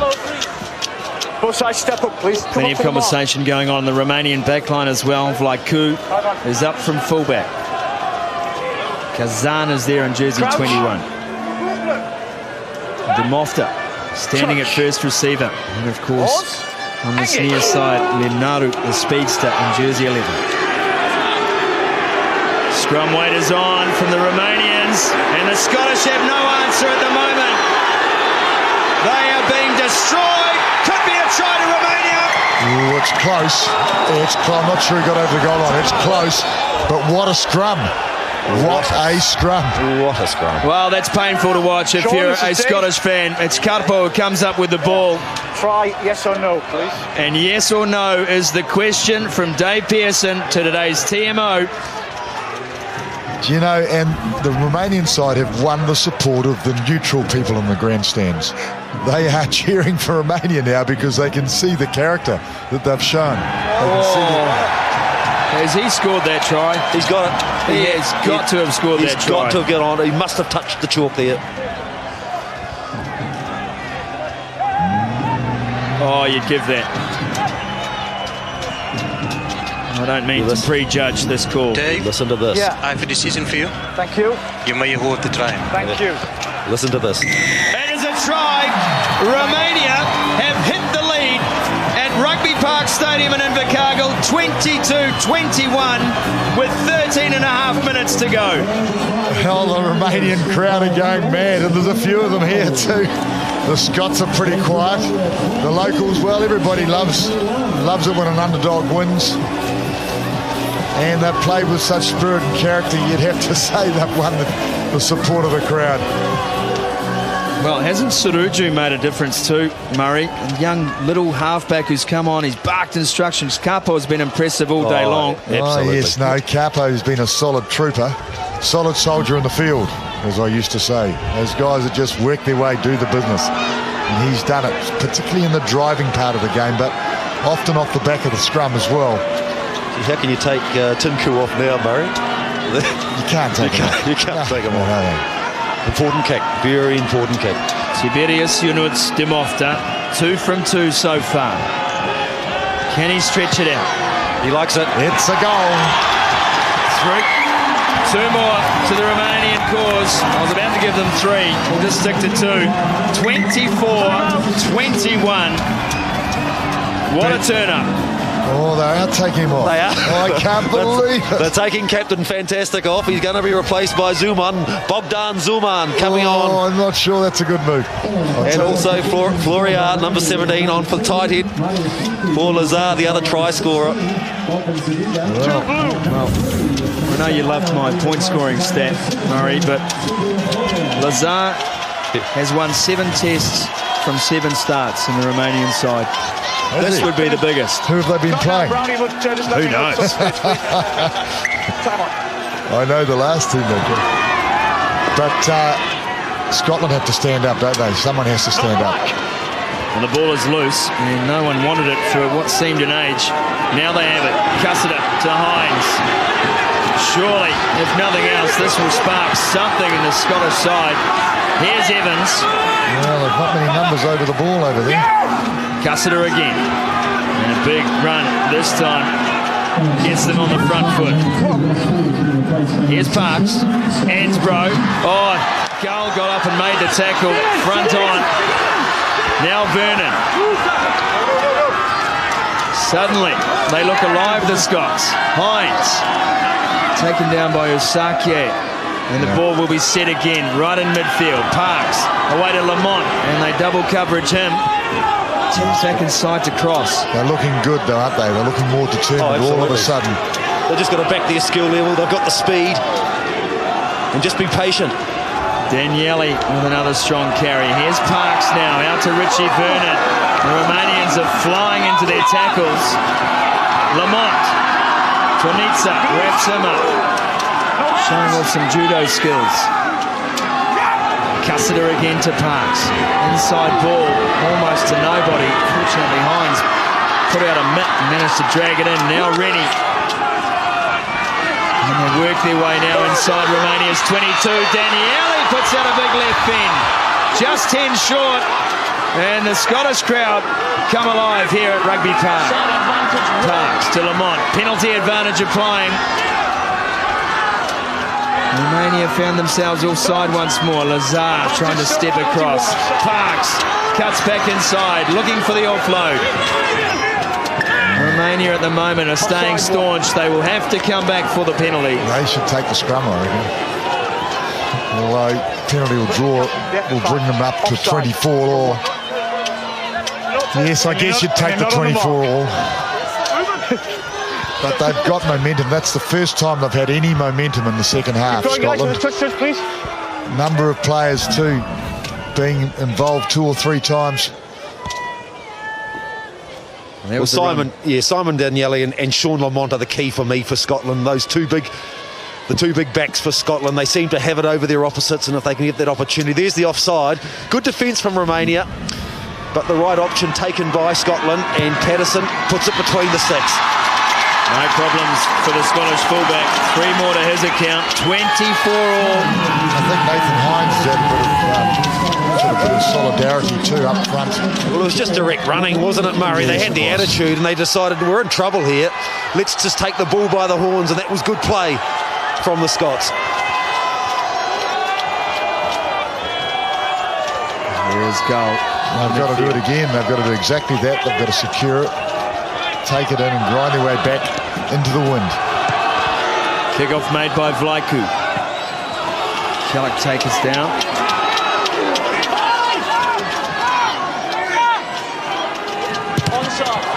Step up, please. Plenty of conversation going on in the Romanian backline as well. Vlaicu is up from fullback. Kazan is there in jersey 21. Dimofta standing at first receiver. And of course, on this near side, Lenaru, the speedster, in jersey 11. Scrum weight is on from the Romanians, and the Scottish have no answer at the moment. They are being destroyed. Could be a try to Romania. Ooh, it's close. I'm not sure he got over the goal line. It's close, but what a scrum. What a scrum. What a scrum. Well, that's painful to watch if you're a Scottish fan. It's Karpo who comes up with the ball. Try yes or no, please. And yes or no is the question from Dave Pearson to today's TMO. And the Romanian side have won the support of the neutral people in the grandstands. They are cheering for Romania now because they can see the character that they've shown. They can see Has he scored that try? He's got it. He has got to have scored that try. He's got to have got on. He must have touched the chalk there. Oh, you'd give that. I don't mean to prejudge this call. Dave, listen to this. Yeah. I have a decision for you. Thank you. You may hold the try. Thank you. Listen to this. It is a try. Romania have hit the lead at Rugby Park Stadium in Invercargill, 22-21, with 13 and a half minutes to go. Hell, the Romanian crowd are going mad, and there's a few of them here too. The Scots are pretty quiet. The locals, well, everybody loves it when an underdog wins. And they've played with such spirit and character, you'd have to say they've won the support of the crowd. Well, hasn't Suruju made a difference too, Murray? A young little halfback who's come on, he's barked instructions. Capo has been impressive all day long. Absolutely. Oh, yes, no, Capo's been a solid trooper, solid soldier in the field, as I used to say. Those guys that just work their way, do the business. And he's done it, particularly in the driving part of the game, but often off the back of the scrum as well. How can you take Tinku off now, Murray? You can't take him off. You can't take him off. No. Important kick, very important kick. Tiberius Yunuts Dimofta, 2 from 2 so far. Can he stretch it out? He likes it. It's a goal. 3. 2 more to the Romanian cause. I was about to give them 3. We'll just stick to 2. 24-21. What a turn-up. Oh, they are taking him off. They are. Oh, I can't believe it. They're taking Captain Fantastic off. He's going to be replaced by Zuman. Bogdan Zuman coming on. I'm not sure that's a good move. And also Florian, number 17, on for the tight head. For Lazar, the other try scorer. Well, I know you loved my point-scoring stat, Murray, but Lazar has won 7 tests from 7 starts in the Romanian side. This would be the biggest. Who have they been playing? Who knows? I know the last team they did. But Scotland have to stand up, don't they? Someone has to stand up. And the ball is loose, and no one wanted it for what seemed an age. Now they have it. Cussida to Hines. Surely, if nothing else, this will spark something in the Scottish side. Here's Evans. Well, there's not many numbers over the ball over there. Cussiter again. And a big run this time. Gets them on the front foot. Here's Parks. Ansbro. Oh, Gull got up and made the tackle. Front on. Now Vernon. Suddenly, they look alive, the Scots. Hines. Taken down by Osake. And the ball will be set again, right in midfield. Parks away to Lamont, and they double coverage him. 10 seconds side to cross. They're looking good, though, aren't they? They're looking more determined all of a sudden. They've just got to back their skill level. They've got the speed. And just be patient. Daniele with another strong carry. Here's Parks now, out to Richie Vernon. The Romanians are flying into their tackles. Lamont. Tonitza wraps him up. Showing off some judo skills. Cussiter again to Parks. Inside ball, almost to nobody. Fortunately, Hines put out a mitt and managed to drag it in. Now Rennie. And they work their way now inside Romania's 22. Daniele puts out a big left bend. Just 10 short. And the Scottish crowd come alive here at Rugby Park. Parks to Lamont. Penalty advantage applying. Romania found themselves offside once more. Lazar trying to step across. Parks cuts back inside, looking for the offload. Romania at the moment are staying staunch. They will have to come back for the penalty. They should take the scrum, I reckon. Although penalty will bring them up to 24 all. Yes, I guess you'd take the 24 all. But they've got momentum. That's the first time they've had any momentum in the second half, Scotland. Number of players too being involved 2 or 3 times. Well, Simon Daniele and Sean Lamont are the key for me for Scotland. The two big backs for Scotland. They seem to have it over their opposites, and if they can get that opportunity, there's the offside. Good defence from Romania, but the right option taken by Scotland, and Patterson puts it between the 6. No problems for the Scottish fullback. 3 more to his account. 24 all. I think Nathan Hines had a bit of solidarity too up front. Well, it was just direct running, wasn't it, Murray? They had the attitude and they decided we're in trouble here. Let's just take the bull by the horns, and that was good play from the Scots. Here's goal. They've got to do it again. They've got to do exactly that. They've got to secure it, take it in and grind their way back into the wind. Kick-off made by Vlaiku. Kellogg take us down.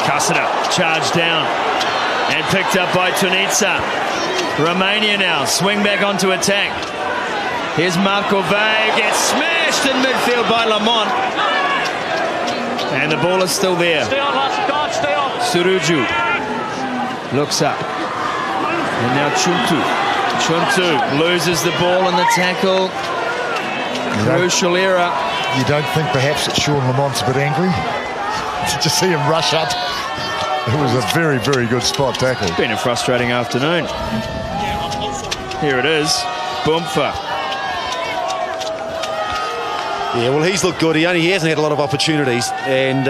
Cussiter charged down and picked up by Tonitza. Romania now swing back onto attack. Here's Markove, gets smashed in midfield by Lamont. And the ball is still there. Stay on, lads. God, stay on. Suruju looks up. And now Chuntu. Chuntu loses the ball in the tackle. Crucial error. You don't think perhaps that Sean Lamont's a bit angry? Did you see him rush up? It was a very, very good spot tackle. It's been a frustrating afternoon. Here it is. Boomfa. Yeah, well, he's looked good. He hasn't had a lot of opportunities, and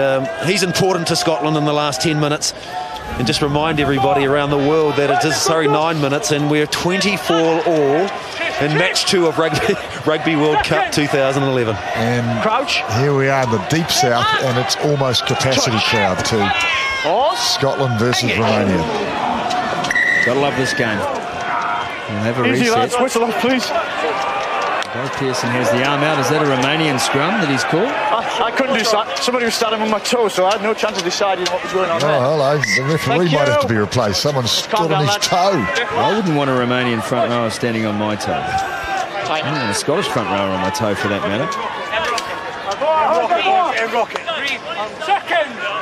he's important to Scotland in the last 10 minutes. And just remind everybody around the world that it is, 9 minutes, and we're 24 all in match 2 of Rugby World Cup 2011. And Crouch. Here we are in the deep south, and it's almost capacity crowd too. Scotland versus Romania. Gotta love this game. We'll have a Easy, reset. lads. Whistle off, please. Dave Pearson has the arm out. Is that a Romanian scrum that he's called? I couldn't do that. Somebody was standing on my toes, so I had no chance of deciding what was going on there. Oh, hello. The referee might have to be replaced. Someone's stood on his toe. I wouldn't want a Romanian front rower standing on my toe. I don't want a Scottish front rower on my toe for that matter.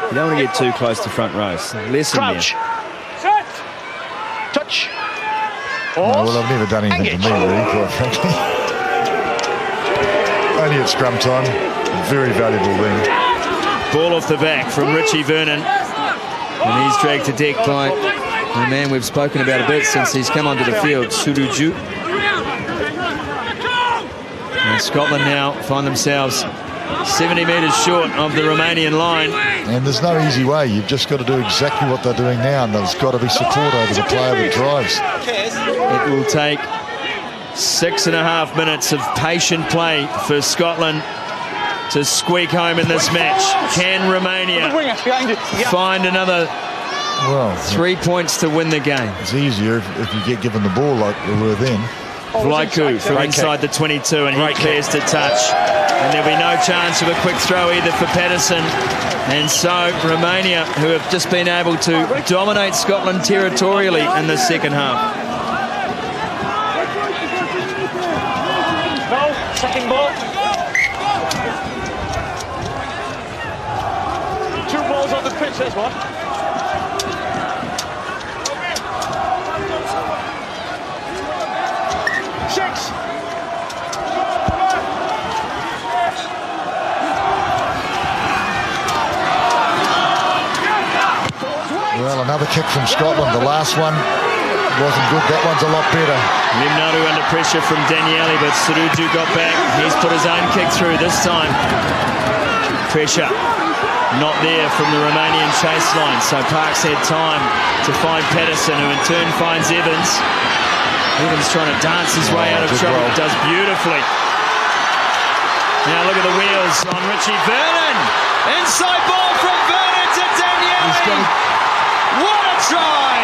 You don't want to get too close to front rows. Less in there. Touch. No, well, I've never done anything to me, really, quite frankly. Only at scrum time. Very valuable ring. Ball off the back from Richie Vernon. And he's dragged to deck by The man we've spoken about a bit since he's come onto the field, Suruju. And Scotland now find themselves 70 metres short of the Romanian line. And there's no easy way. You've just got to do exactly what they're doing now, and there's got to be support over the player that drives. It will take 6.5 minutes of patient play for Scotland to squeak home in this match. Can Romania find another 3 points to win the game? It's easier if you get given the ball like we were then. Vlaicu from inside the 22, and he clears to touch. And there'll be no chance of a quick throw either for Patterson. And so Romania, who have just been able to dominate Scotland territorially in the second half. No, second ball. 2 balls on the pitch, there's one. Well, another kick from Scotland. The last one wasn't good. That one's a lot better. Limnaru under pressure from Daniele, but Suruju got back. He's put his own kick through this time. Pressure not there from the Romanian chase line, so Parks had time to find Patterson, who in turn finds Evans. Evans trying to dance his way out of trouble. Does beautifully. Now look at the wheels on Richie Vernon. Inside ball from Vernon to Daniele. What a try!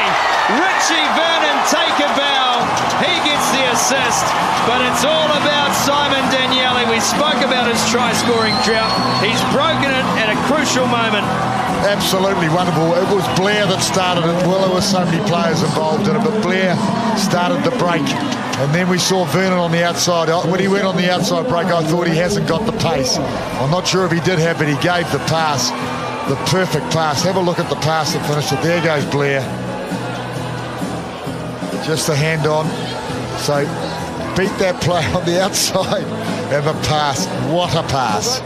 Richie Vernon take a bow. He gets the assist, but it's all about Simon Daniele. We spoke about his try-scoring drought. He's broken it at a crucial moment. Absolutely wonderful. It was Blair that started it. Well, there were so many players involved in it, but Blair started the break. And then we saw Vernon on the outside. When he went on the outside break, I thought he hasn't got the pace. I'm not sure if he did have it. He gave the pass. The perfect pass. Have a look at the pass that finished it. There goes Blair. Just a hand on. So beat that play on the outside. And the pass. What a pass.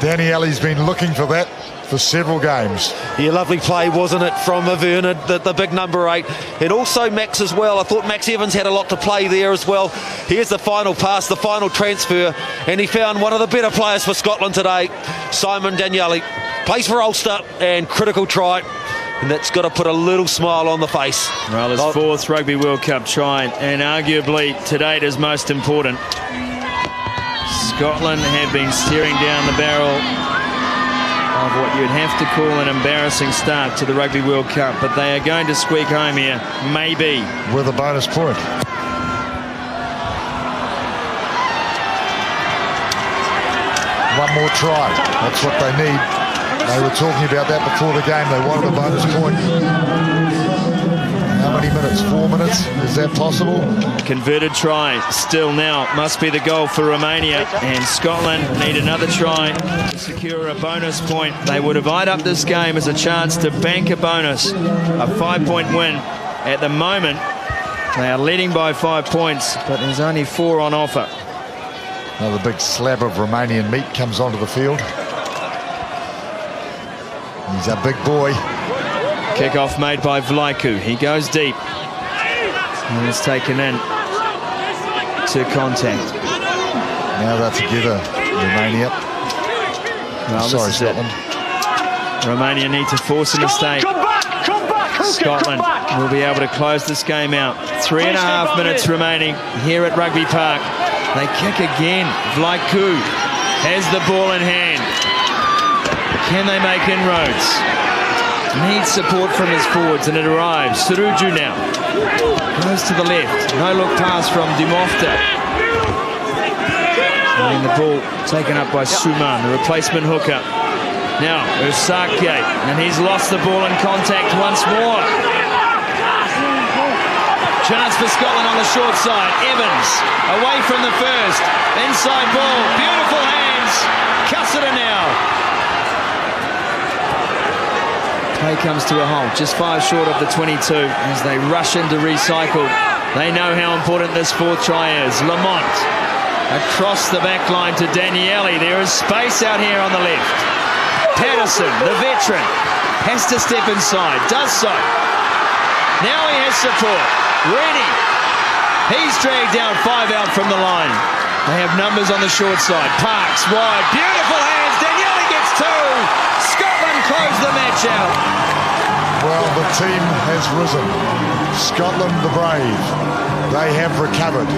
Daniele's been looking for that for several games. Yeah, lovely play, wasn't it, from Vernon, the big number 8. And also Max as well. I thought Max Evans had a lot to play there as well. Here's the final pass, the final transfer, and he found one of the better players for Scotland today, Simon Daniele. Plays for Ulster, and critical try. And that's got to put a little smile on the face. Well, his 4th Rugby World Cup try, and arguably to date is most important. Scotland have been staring down the barrel of what you'd have to call an embarrassing start to the Rugby World Cup, but they are going to squeak home here, maybe. With a bonus point. One more try. That's what they need. They were talking about that before the game. They wanted a bonus point. How many minutes? 4 minutes? Is that possible? Converted try still now must be the goal for Romania, and Scotland need another try to secure a bonus point. They would have eyed up this game as a chance to bank a bonus, a 5-point win. At the moment they are leading by 5 points, but there's only 4 on offer. Another big slab of Romanian meat comes onto the field. He's a big boy. Kick-off made by Vlaicu. He goes deep. And it's taken in to contact. Now they're together, Romania. Well, sorry, Scotland. Romania need to force a mistake. Scotland will be able to close this game out. 3.5 minutes remaining here at Rugby Park. They kick again. Vlaicu has the ball in hand. Can they make inroads? Needs support from his forwards, and it arrives. Suruju now goes to the left. No look pass from Dimofta. And the ball taken up by Suman, the replacement hooker. Now Usake, and he's lost the ball in contact once more. Chance for Scotland on the short side. Evans away from the first. Inside ball. Beautiful hands. Cussiter now. Play comes to a halt, just 5 short of the 22 as they rush into recycle. They know how important this 4th try is. Lamont across the back line to Daniele. There is space out here on the left. Patterson, the veteran, has to step inside, does so. Now he has support. Rennie. He's dragged down 5 out from the line. They have numbers on the short side. Parks wide. Beautiful hands. Daniele gets 2. Scotland close the match out. Well, the team has risen. Scotland the brave. They have recovered.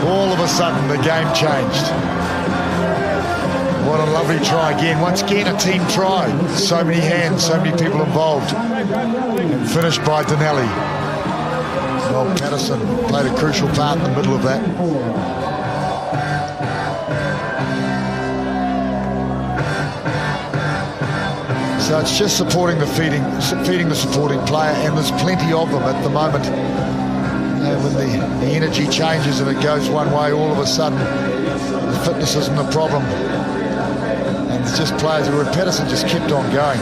All of a sudden, the game changed. What a lovely try again. Once again, a team try. So many hands, so many people involved. And finished by Daniele. Well, Patterson played a crucial part in the middle of that. So it's just supporting the feeding the supporting player, and there's plenty of them at the moment. When the energy changes and it goes one way, all of a sudden the fitness isn't a problem. And it's just players who Patterson just kept on going,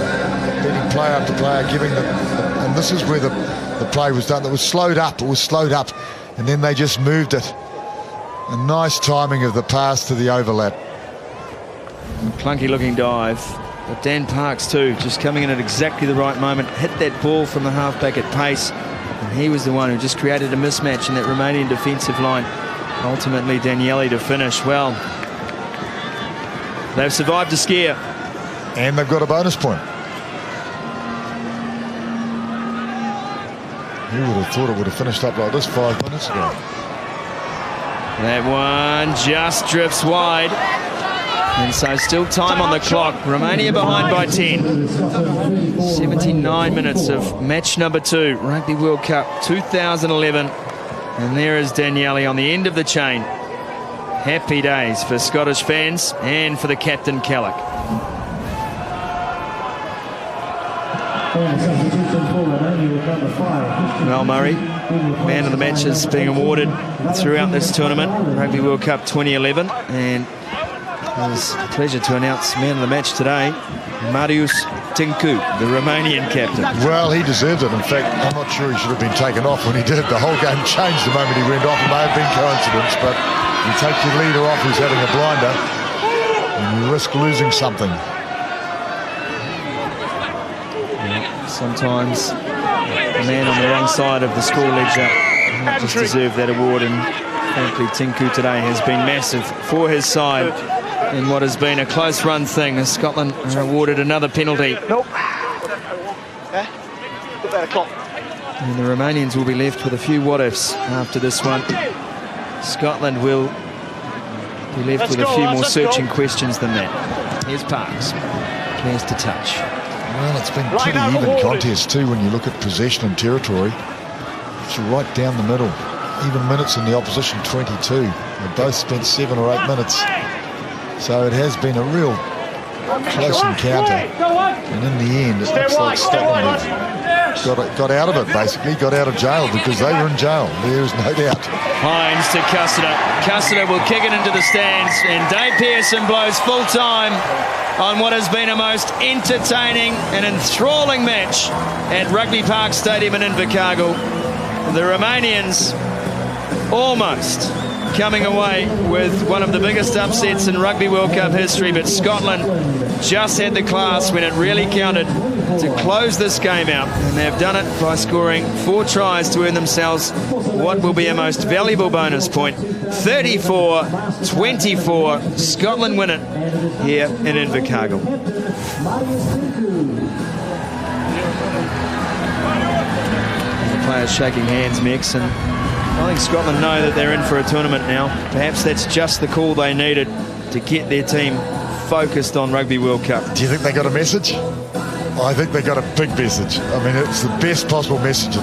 beating player after player, giving them. And this is where the play was done. It was slowed up, and then they just moved it. A nice timing of the pass to the overlap. Clunky looking dive. But Dan Parks too, just coming in at exactly the right moment, hit that ball from the halfback at pace, and he was the one who just created a mismatch in that Romanian defensive line. Ultimately Daniele to finish. Well, they've survived a scare. And they've got a bonus point. Who would have thought it would have finished up like this 5 minutes ago? That one just drifts wide. And so still time on the clock. Romania behind by 10. 79 minutes of match number 2. Rugby World Cup 2011. And there is Daniele on the end of the chain. Happy days for Scottish fans and for the captain, Kellick. Well, Murray, man of the match is being awarded throughout this tournament. Rugby World Cup 2011. And it was a pleasure to announce man of the match today, Marius Tinku, the Romanian captain. Well, he deserved it. In fact, I'm not sure he should have been taken off when he did. The whole game changed the moment he went off. It may have been coincidence, but you take your leader off who's having a blinder and you risk losing something. Sometimes the man on the wrong side of the score ledger might just deserve that award, and frankly Tinku today has been massive for his side in what has been a close run thing, as Scotland are awarded another penalty. Nope. Yeah. Put that clock. And the Romanians will be left with a few what-ifs after this one. Scotland will be left with a few more searching questions than that. Here's Parks. Cares to touch. Well, it's been pretty even contest too when you look at possession and territory. It's right down the middle. Even minutes in the opposition 22. They both spent 7 or 8 minutes. So it has been a real close encounter. And in the end, it looks like Scotland got out of it, basically. Got out of jail because they were in jail. There is no doubt. Hines to Cussiter. Cussiter will kick it into the stands, and Dave Pearson blows full time on what has been a most entertaining and enthralling match at Rugby Park Stadium in Invercargill. The Romanians almost coming away with one of the biggest upsets in Rugby World Cup history, but Scotland just had the class when it really counted to close this game out, and they've done it by scoring 4 tries to earn themselves what will be a most valuable bonus point. 34-24, Scotland win it here in Invercargill. The players shaking hands, Mex, and I think Scotland know that they're in for a tournament now. Perhaps that's just the call they needed to get their team focused on Rugby World Cup. Do you think they got a message? I think they got a big message. I mean, it's the best possible message.